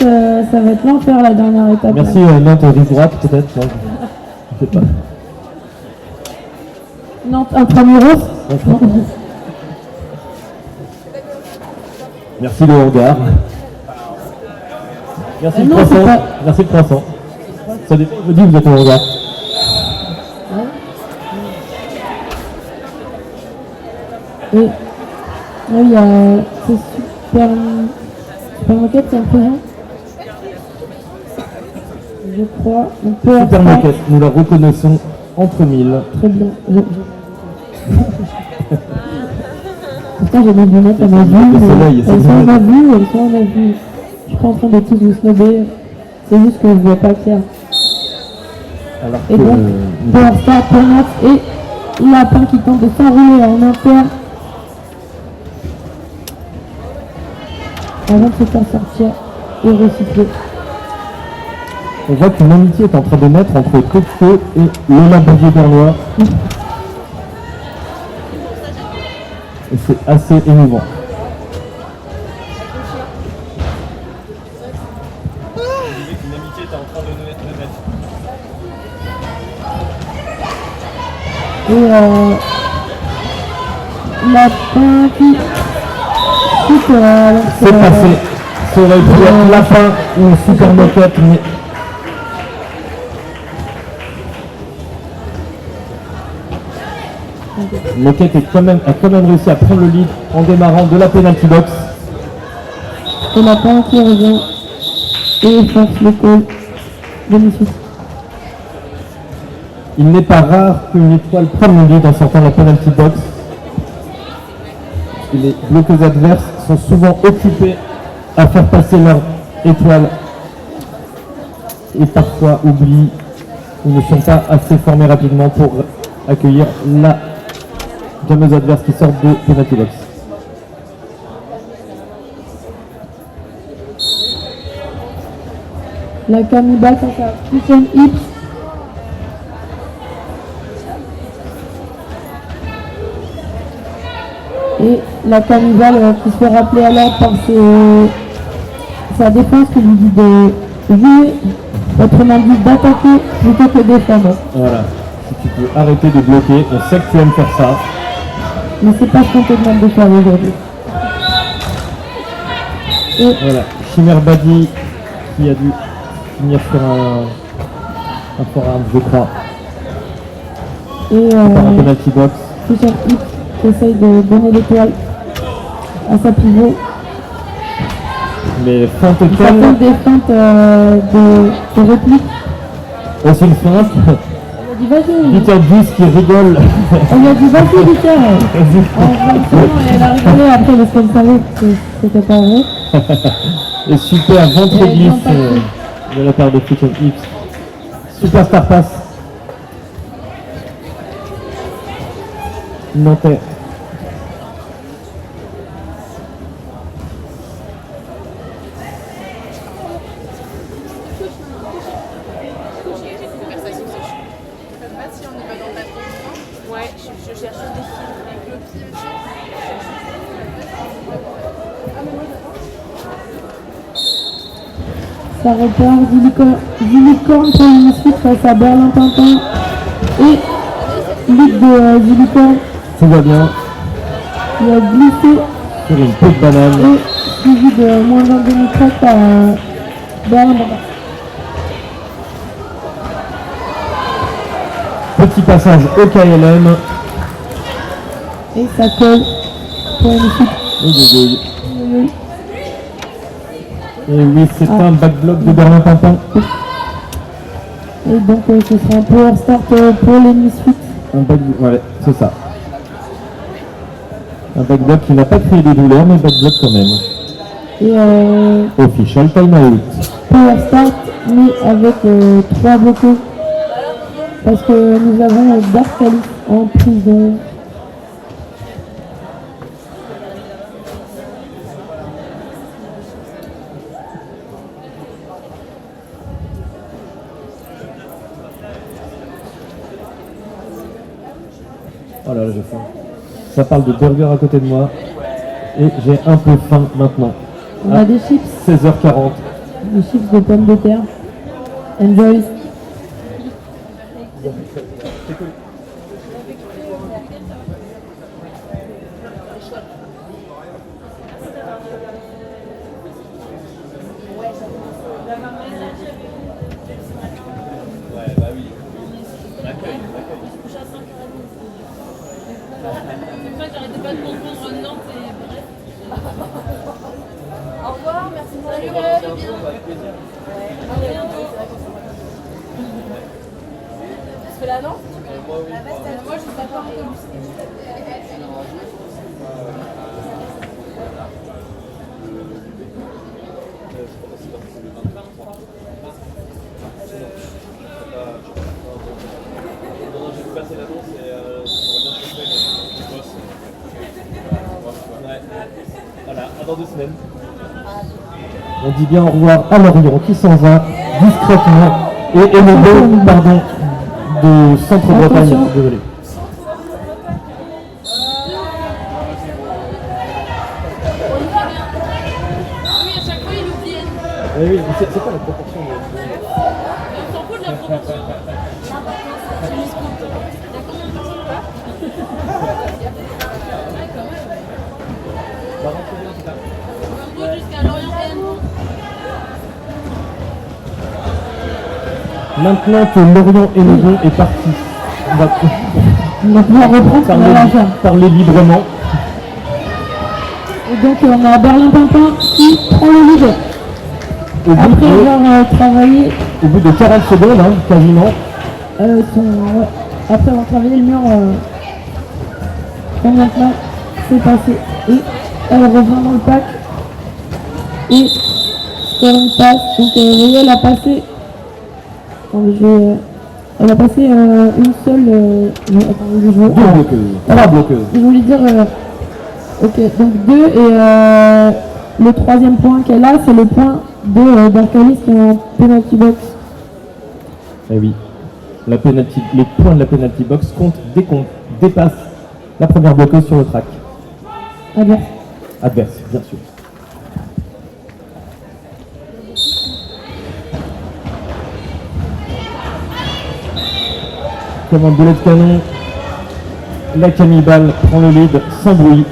ça va être l'enfer la dernière étape. Merci Nantes Rivourac peut-être. Non, je sais pas. Nantes Intramuros. Merci le hangar. Merci le non, croissant. c'est pas- Merci le croissant. Ça dépend, je me dis vous êtes au hangar. Et là, il y a c'est super moquette, c'est un peu rien. Je crois. On peut Super abstraire. moquette, nous la reconnaissons entre mille. Très bien. Pourtant, j'ai des lunettes à ma vue. Le mais soleil, c'est elles sont à bien. ma vue, elles sont à ma vue. Je suis pas en train de tous vous snobber. C'est juste que je vois pas clair. Alors Et donc, Power Star pour Nantes et Lapin qui tente de s'enrouler en inter. Avant de se faire sortir et recycler. on voit qu'une amitié est en train de naître entre Tokyo et Lola Bouvier-Berlois. Et c'est assez émouvant. Une amitié était en train de naître. Et la fin qui chute alors que, C'est passé. Ça aurait pu être la fin ou une super moquette, mais Moquette a quand même réussi à prendre le lead en démarrant de la penalty box. et la fin qui revient et force le call de Misfits. Il n'est pas rare qu'une étoile prenne le lead en sortant de la penalty box. Et les bloqueuses adverses sont souvent occupés à faire passer leur étoile et parfois oublient ou ne sont pas assez formés rapidement pour accueillir la fameuse adverse qui sort de penalty box. La cannibale face à Fusion Hips. Et la cannibale qui se fait rappeler à l'ordre par sa défense qui lui dit de jouer, autrement dit d'attaquer plutôt que défendre. Voilà. Si tu peux arrêter de bloquer, on sait que tu aimes faire ça. Mais c'est pas ce qu'on te demande de faire aujourd'hui. Et Voilà. Chimère Badi qui a dû finir sur un forearm, je crois, et par un penalty box. Fusion Hips qui essaye de donner l'étoile à sa pivot. Mais feinte Ça fait telle, des feintes de réplique. aussi une feinte. On a dit vas-y. Peter Juice qui rigole. On lui a dit vas-y Peter. Elle a rigolé après parce qu'elle savait que c'était pas vrai. Et super ventre Ouais, glisse non, pas de la part de Fusion Hips. Super star pass. Nantais. J'ai une conversation, c'est chaud. Ça te va si on y va dans le bateau? Ouais, je cherche juste des films avec le pied. Ça repart Zilicorne pour les Misfits face à Berlin Tintin. Et lead de Zilicorne Tout va bien. qui a glissé Sur une peau de banane. et suivi de moins d'un demi-track par Berlin Tintin. Petit passage au KLM. Et ça colle pour les Misfits. Et oui, c'est un backblock de Berlin Tintin. Et donc ce sera un power start pour les Misfits. Un backblock, ouais, c'est ça. Un backblock qui n'a pas créé des douleurs, mais backblock quand même. Et Official timeout. power start, mais avec 3 blocos. Parce que nous avons Dark Alice en prison. Oh là là, j'ai faim. Ça parle de burger à côté de moi. Et j'ai un peu faim maintenant. On a des chips, 16h40. des chips de pommes de terre. Enjoy. Ouais, bah oui. On accueille. Au revoir, merci pour la Avec plaisir. Parce que là, non? Moi, oui. Moi, je suis d'accord avec lui. Non, j'ai vu passer l'annonce et ça pourrait bien chauffer, mais je bosse. Ouais. Voilà, à dans 2 semaines. On dit bien au revoir à Lorient qui s'en va discrètement. Et Elobo, pardon, de Centre-Bretagne. Attention. Désolé. C'est quoi la proportion de On s'en fout de la proportion. L'important, c'est le scoop. Il y a combien de personnes là? Bah, rentrez bien, c'est ça. En gros, jusqu'à Lorient PN. Maintenant que Lorient et Lyon est parti, on va va reprendre ce qu'on va faire. parler librement. Et donc on a Berlin-Pimpin qui prend le lead. Après avoir travaillé, Au bout de 40 secondes, hein, quasiment. après avoir travaillé le mur, et maintenant c'est passé. Et elle revient dans le pack. Et scoring passe. Donc vous voyez, elle a passé. Elle a passé une seule. Attends, je joue. Deux bloqueuses. Trois bloqueuses. Je voulais dire. Ok, donc 2 et le troisième point qu'elle a, c'est le point de d'Arcalis qui est en penalty box. Eh oui. Les points de la penalty box comptent dès qu'on dépasse la première bloqueuse sur le track. Adverse. Adverse, bien sûr. Comme un boulet de canon, la cannibale prend le lead sans bruit,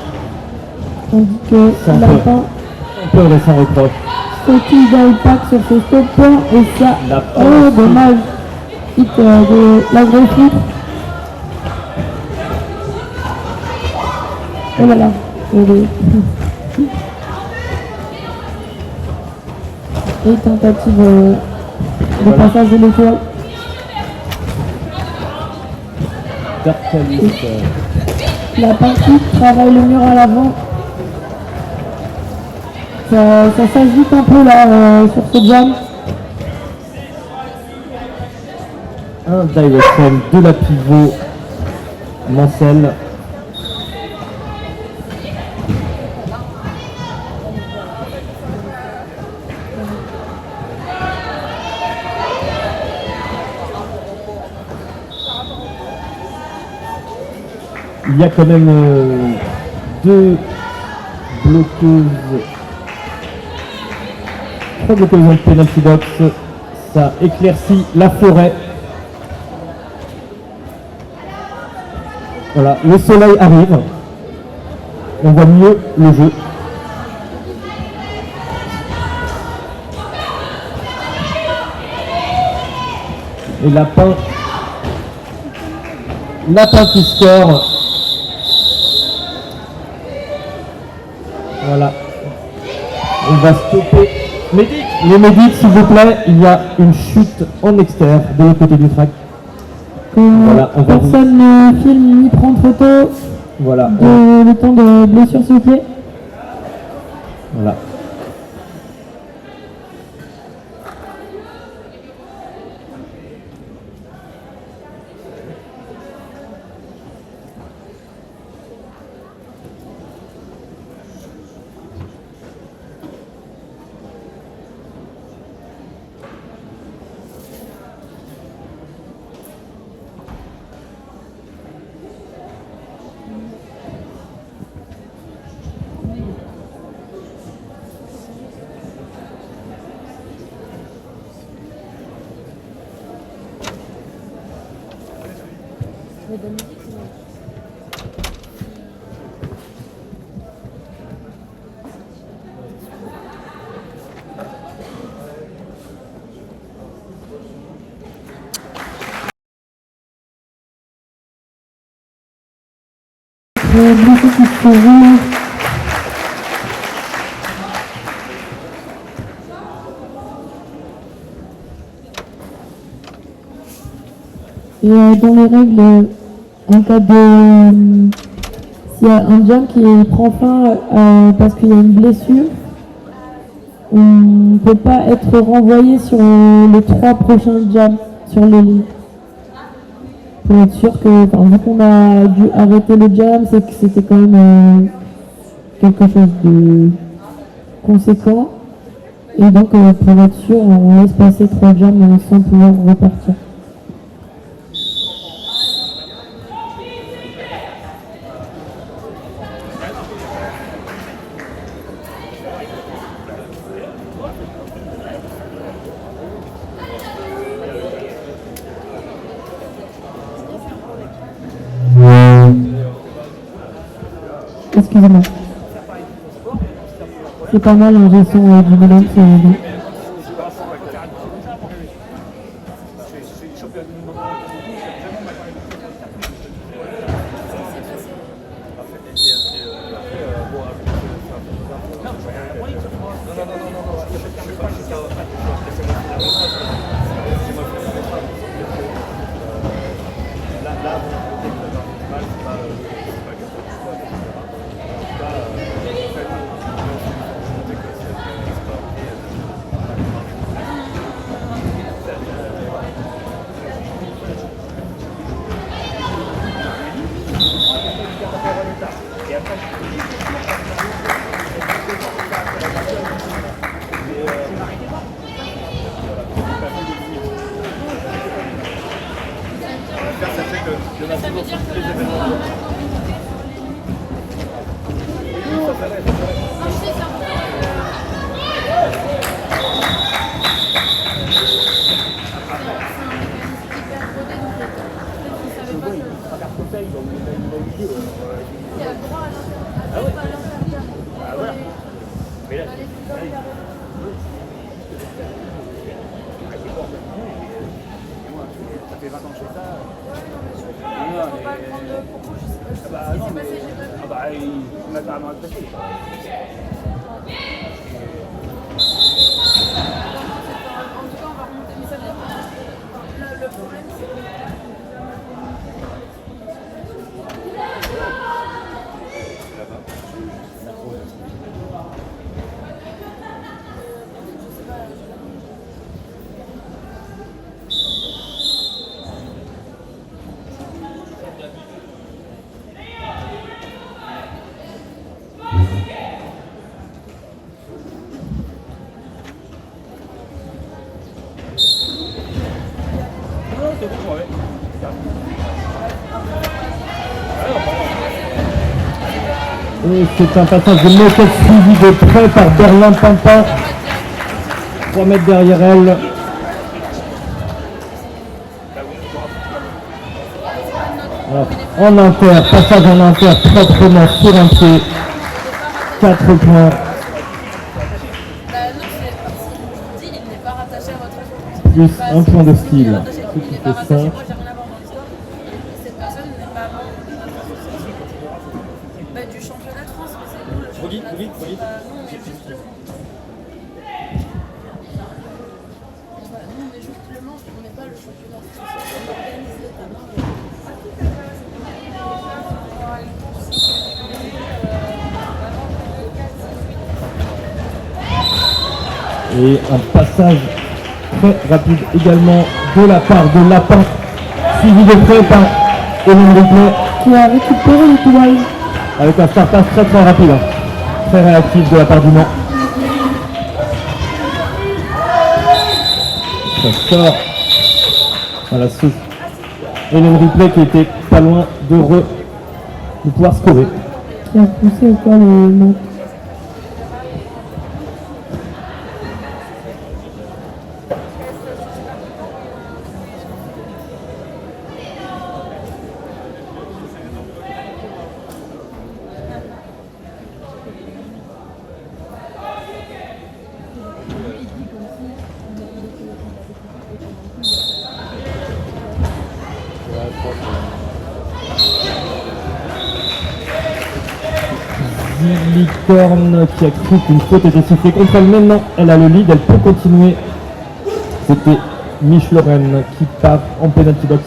Tandis que Sans Lapin sans peur et sans reproche. sautille dans le pack sur ses stop points et ça. Lapin. Oh, dommage. Quitte de la grosse flic. Oh là là. Et tentative de passage de l'étoile. D'Arcalis. La partie travaille le mur à l'avant. Ça s'agite un peu là sur ce jam. Un direct frame de la pivot Mancel. Il y a quand même deux bloqueuses, trois bloqueuses en penalty box. Ça éclaircit la forêt. Voilà, le soleil arrive. On voit mieux le jeu. Et Lapin qui score. Voilà. On va stopper. Les médics, s'il vous plaît, il y a une chute en externe de l'autre côté du track. Voilà, on va Personne ne filme ni prend de photo Voilà. de le temps de blessure s'il vous plaît. Voilà. Blessé qui se roule. Et dans les règles, en cas de... s'il y a un jam qui prend fin parce qu'il y a une blessure, on ne peut pas être renvoyé sur les 3 prochains jams sur les lignes. Pour être sûr que, vu qu'on a dû arrêter le jam, c'est que c'était quand même quelque chose de conséquent. Et donc, pour être sûr, on laisse passer 3 jams sans pouvoir repartir. Excusez-moi. C'est pas mal en gestion du melon, c'est bien. Et c'est un passage de moquette suivi de près par Berlin Pampa. 3 mètres derrière elle. Alors, en inter, passage en inter proprement sur un pied. 4 points. Plus un point de style. Ce qui fait 5. Et un passage très rapide également de la part de Lapin, suivi de près par Hélène Ripley, Qui a récupéré le pédale. avec un start pass très très rapide, très réactif de la part du Mans. Ça sort. Voilà, Hélène Ripley qui était pas loin de pouvoir scorer. Qui a poussé au col le Mans. Licorne qui a cru qu'une faute était sifflée contre elle. Maintenant, elle a le lead, elle peut continuer. C'était Mich Lorraine qui part en penalty box.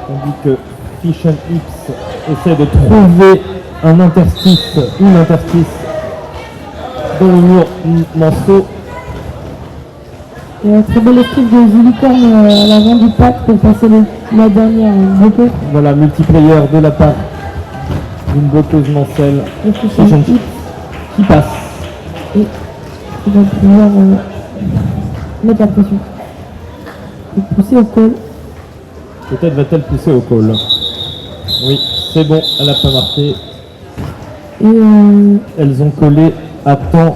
Tandis que Fish and Hips essaie de trouver un interstice, une interstice dans le mur Manceau. Et un très bel esquive de Zilicorne à l'avant du pack pour passer la dernière bloqueuse. Voilà, multiplayer de la part d'une bloqueuse Mancel. Et Fish and Hips. Qui passe. Et il va pouvoir mettre la pression. Et pousser au col. Peut-être va-t-elle pousser au call. Oui, c'est bon, elle n'a pas marqué. Et Elles ont collé à temps.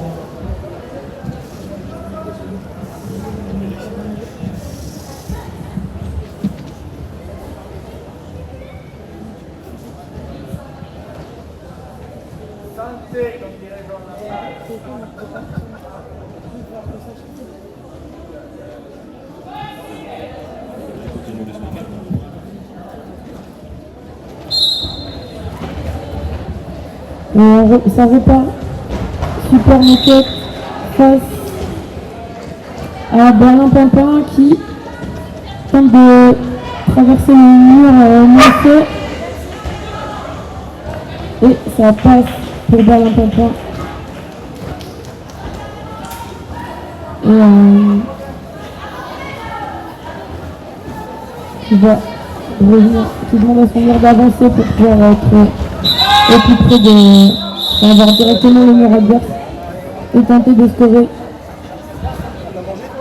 Ça repart. Super moquette face à Berlin-Pimpin qui tente de traverser le mur monté. Et ça passe pour Berlin-Pimpin. Qui va revenir, qui demande à son mur d'avancer pour pouvoir être au plus près d'avoir directement le mur adverse et tenter de scorer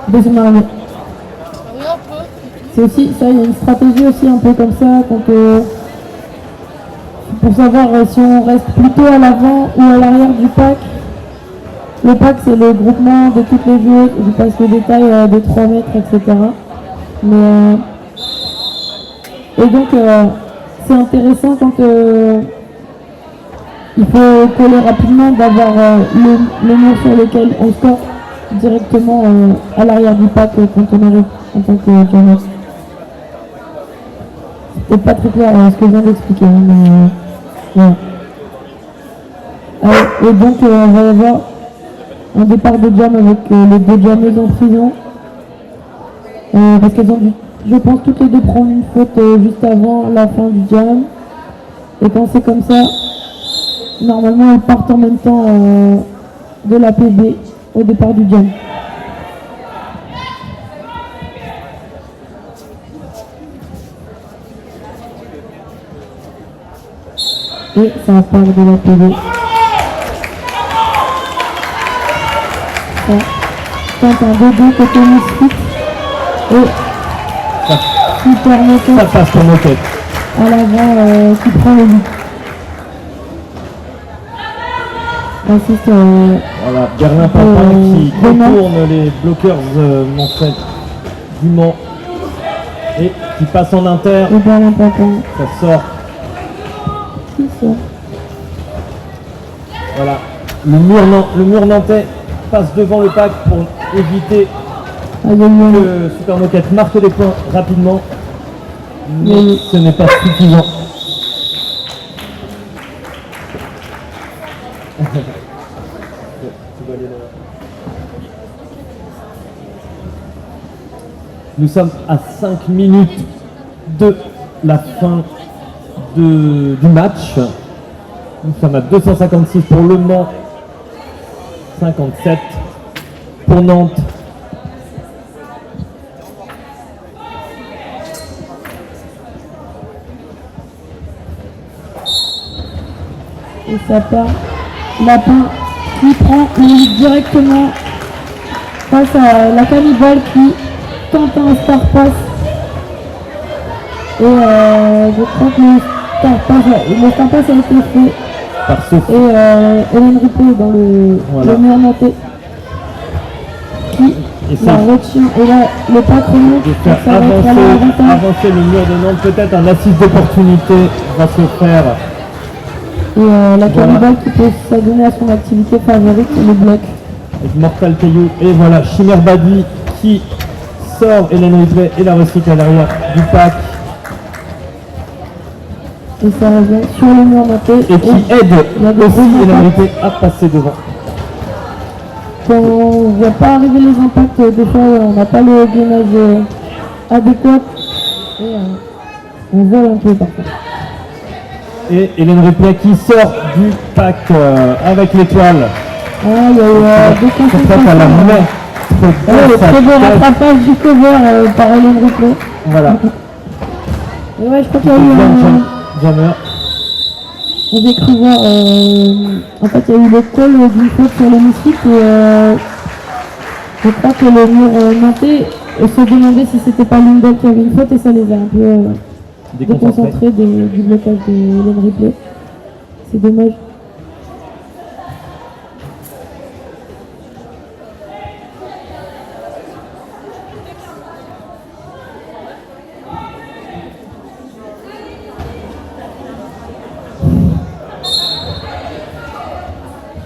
de son arrivée. C'est aussi, ça, il y a une stratégie aussi un peu comme ça, pour savoir si on reste plutôt à l'avant ou à l'arrière du pack. Le pack, c'est le groupement de toutes les joueuses, je passe le détail de 3 mètres, etc. Et donc, c'est intéressant quand il faut coller rapidement, d'avoir le mur sur lequel on score directement à l'arrière du pack quand on arrive en tant que jammer. C'était pas très clair ce que je viens d'expliquer, mais et donc on va avoir un départ de jam avec les deux jammeuses en prison parce qu'elles ont dû, je pense, toutes les deux prendre une faute juste avant la fin du jam, et quand c'est comme ça, normalement elles partent en même temps de la PB au départ du jam. Et ça part de la PB. Ça tente un 2-2 côté Misfit. Et super moquette. Ça passe pour moquette. À l'avant qui prend le but. Assiste Voilà, Berlin-Pimpin qui contourne les bloqueurs Mansell du Mans et qui passe en inter. et Berlin-Pimpin Ça sort. qui sort. Voilà. Le mur nantais passe devant le pack pour éviter Ah, il y a eu un- que Super Moquette marque des points rapidement. Mais ce n'est pas suffisant. Nous sommes à 5 minutes de la fin du match. Nous sommes à 256 pour Le Mans, 57 pour Nantes. Et ça part. Lapin qui prend le lead directement face à la cannibale qui tente un star pass. Et je crois que le star pass a été fait. Par Sophie. Et Hélène Rippé dans Voilà. le mur nantais qui Et la ça retient. Et là, le pack remonte. de faire Ça va être à l'avantage. avancer le mur de Nantes. Peut-être un assist d'opportunité va se faire. Et la Voilà. cannibale qui peut s'adonner à son activité favorite, le bloc. Avec Mortal Caillou. Et voilà, Chimère Badi qui sort Hélène Ripley et la recycle à l'arrière du pack. Et ça revient sur le mur nantais. Et qui aide il y a des aussi gros Hélène impacts. Ripley à passer devant. Quand on ne voit pas arriver les impacts, des fois on n'a pas le gainage adéquat. Et on vole un peu par contre. Et Hélène Ripley qui sort du pack avec l'étoile. Ah, il y a eu des C'est fait à la concentrations. main. Le très beau rattrapage du cover par Hélène Ripley. Voilà. Et ouais, je crois qu'il y a eu un... Jammer. On avait cru voir... en fait, il y a eu le call d'une faute sur l'hémicycle et je crois que le mur nantais se demandait si c'était pas l'une d'elles qui avait une faute et ça les a un peu déconcentrés du blocage de Hélène Ripley. C'est dommage.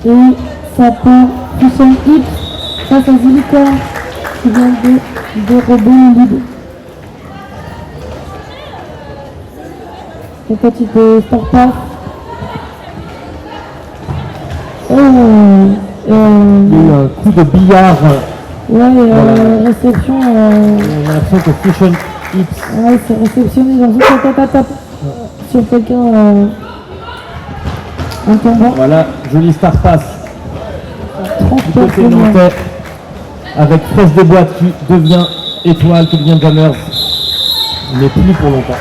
Et ça peut Fusion Hips face à Zilicorn qui vient de rebond libre. Tentative de Star Pass. Il y a eu un coup de billard. Ouais, réception. On a l'impression que Fusion Hips. Ouais, c'est réceptionné dans une tape sur quelqu'un en tombant. Voilà, joli Star Pass. 30 Du côté nantais, avec Fraise des Boîtes qui devient étoile, qui devient Jammers, mais plus pour longtemps.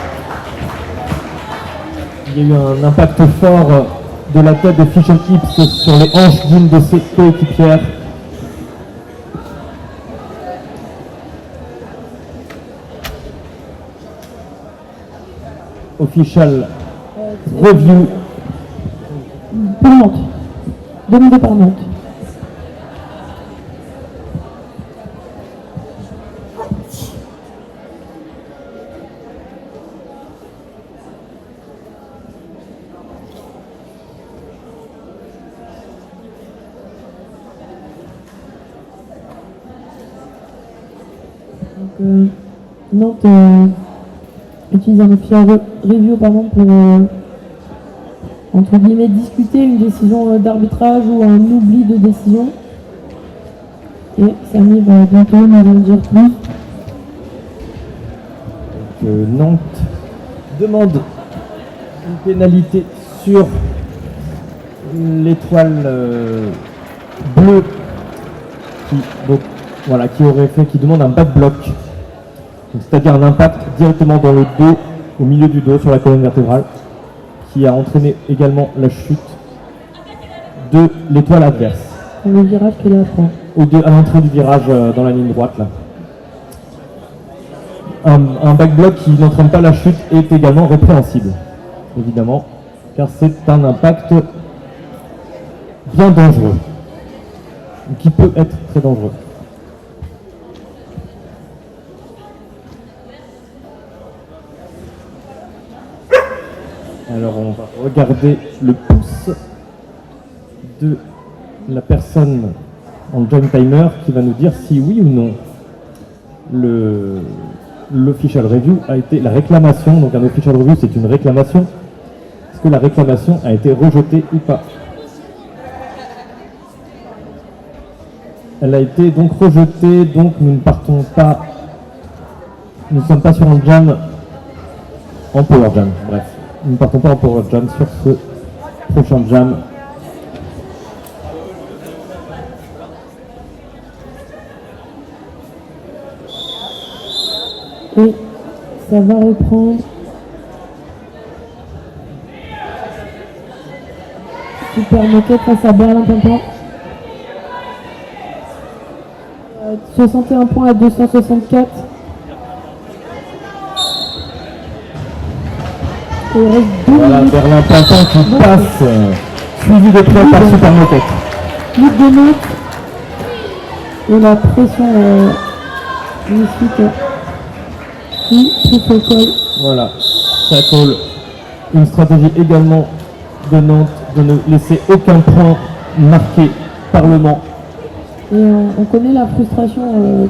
Il y a eu un impact fort de la tête de Fusion Hips sur les hanches d'une de ses coéquipières. Official review. Par Nantes. Demandé par Nantes. Donc, Nantes utilise un official review pardon, pour entre guillemets discuter une décision d'arbitrage ou un oubli de décision. Et ça arrive bientôt, on va en dire plus. Nantes demande une pénalité sur l'étoile bleue qui demande un back block, c'est-à-dire un impact directement dans le dos, au milieu du dos, sur la colonne vertébrale, qui a entraîné également la chute de l'étoile adverse. Le virage qu'elle apprend. À l'entrée du virage dans la ligne droite là. Un back block qui n'entraîne pas la chute est également répréhensible, évidemment, car c'est un impact bien dangereux, qui peut être très dangereux. Alors on va regarder le pouce de la personne en joint timer qui va nous dire si oui ou non l'official review a été la réclamation. Donc un official review, c'est une réclamation. Est-ce que la réclamation a été rejetée ou pas? Elle a été donc rejetée, donc nous ne partons pas, nous ne sommes pas sur un jam en power jam, bref. Nous ne partons pas en power jam sur ce prochain jam. Et ça va reprendre. Super moquette face à Berlin Pimpin. 61 points à 264. Et il reste 2 Voilà, minutes. Berlin Pimpin qui passe, suivi de près par Super Moquette. Lutte de notes. Et la pression magnifique. Qui se colle. Voilà, ça colle. Une stratégie également de Nantes de ne laisser aucun point marqué par le Mans. Et on connaît la frustration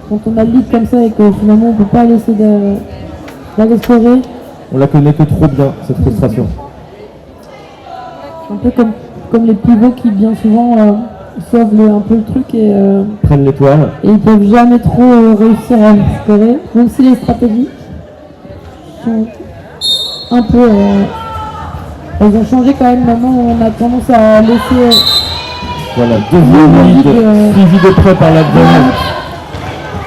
quand on a le lead comme ça et que finalement on ne peut pas laisser d'aller scorer. On la connaît que trop bien, cette frustration. Un peu comme les pivots qui bien souvent sauvent un peu le truc et Prennent l'étoile. ils peuvent jamais trop réussir à scorer. Même si les stratégies sont un peu... elles ont changé quand même. Maintenant on a tendance à laisser... Voilà, deuxième lead, suivi de près par la deuxième.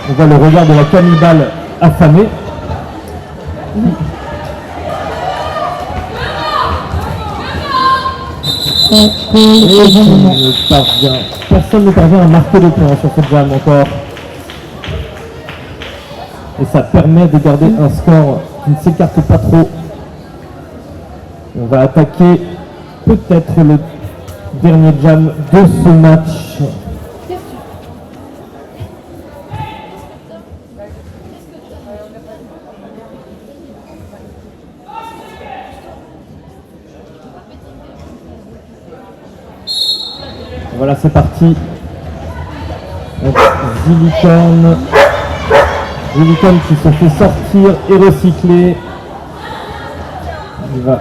On voit le regard de la cannibale affamée. Personne ne parvient à marquer de points sur cette jam encore. Et ça permet de garder un score qui ne s'écarte pas trop. On va attaquer peut-être le dernier jam de ce match. Voilà, c'est parti. Zilicorne. Zilicorne qui se fait sortir et recycler. Il va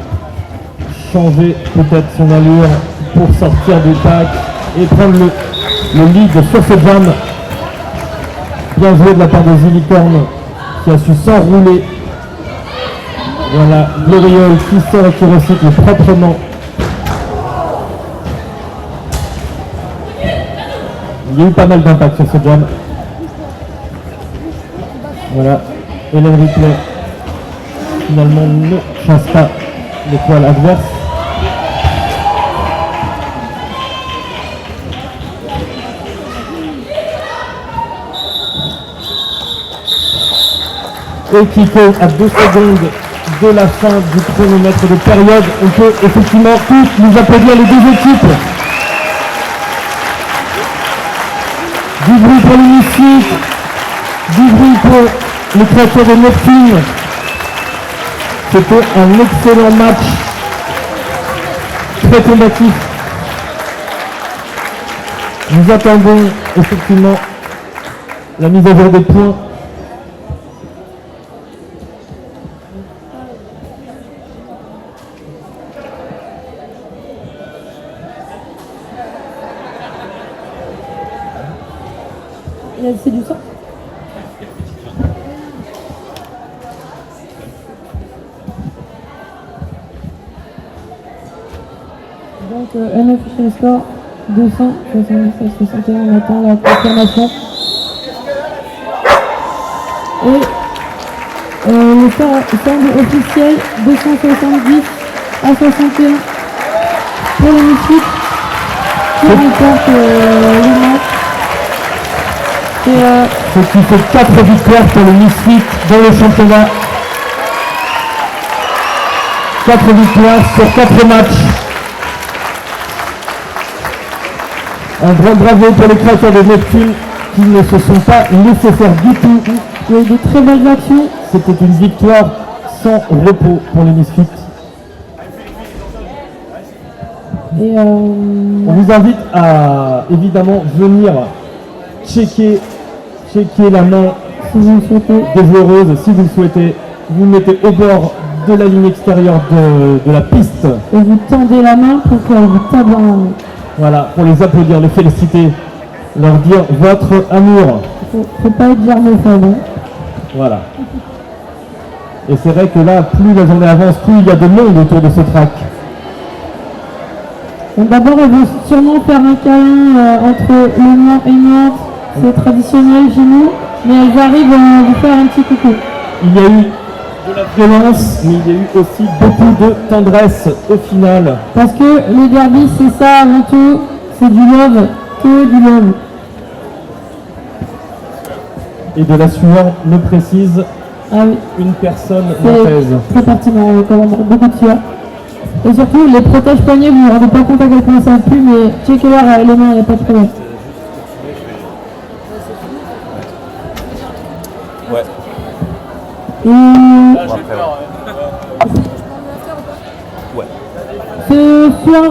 changer peut-être son allure pour sortir du pack et prendre le lead sur ce jam. Bien joué de la part de Zilicorne qui a su s'enrouler. Voilà, Gloriole qui sort et qui recycle proprement. Il y a eu pas mal d'impact sur ce jam. Voilà, Hélène Ripley finalement ne chasse pas l'étoile adverse. Et qui fait à 2 secondes de la fin du chronomètre de période. On peut effectivement tous nous applaudir les deux équipes. Du bruit pour l'hémicycle, du bruit pour les créateurs de Neptune. C'était un excellent match, très combatif. Nous attendons effectivement la mise à jour des points. C'est du sang. Donc un officiel score 276-61, on attend la confirmation. Et le score officiel 270 à 61 pour les Misfits qui remportent le match. Ce qui fait 4 victoires pour les Misfits dans le championnat. 4 victoires sur 4 matchs. Un grand bravo pour les créateurs de Neptune qui ne se sont pas laissés faire du tout. Il y a eu de très belles actions. C'était une victoire sans repos pour les Misfits. Et on vous invite à évidemment venir checker la main si vous le souhaitez, des joueuses, si vous le souhaitez. Vous mettez au bord de la ligne extérieure de la piste. Et vous tendez la main pour qu'elle vous tape dans la main. Voilà, pour les applaudir, les féliciter, leur dire votre amour. Faut pas être germophobe. Hein. Voilà. Et c'est vrai que là, plus la journée avance, plus il y a de monde autour de ce track. Donc d'abord, elles vont sûrement faire un câlin entre Le Mans et Nantes. C'est traditionnel chez nous, mais elles arrivent à vous faire un petit coucou. Il y a eu de la violence, mais il y a eu aussi beaucoup de tendresse au final. Parce que le derby, c'est ça avant tout, c'est du love, que du love. Et de la sueur, me précise Ah oui, une personne nantaise. très pertinent, quand même, beaucoup de sueur. Et surtout, les protèges poignets, vous ne vous rendez pas compte à quel point ça pue, mais checkez-leur les mains, il n'y a pas de problème. Ouais. Et Là, j'ai peur. Ouais. ce soir,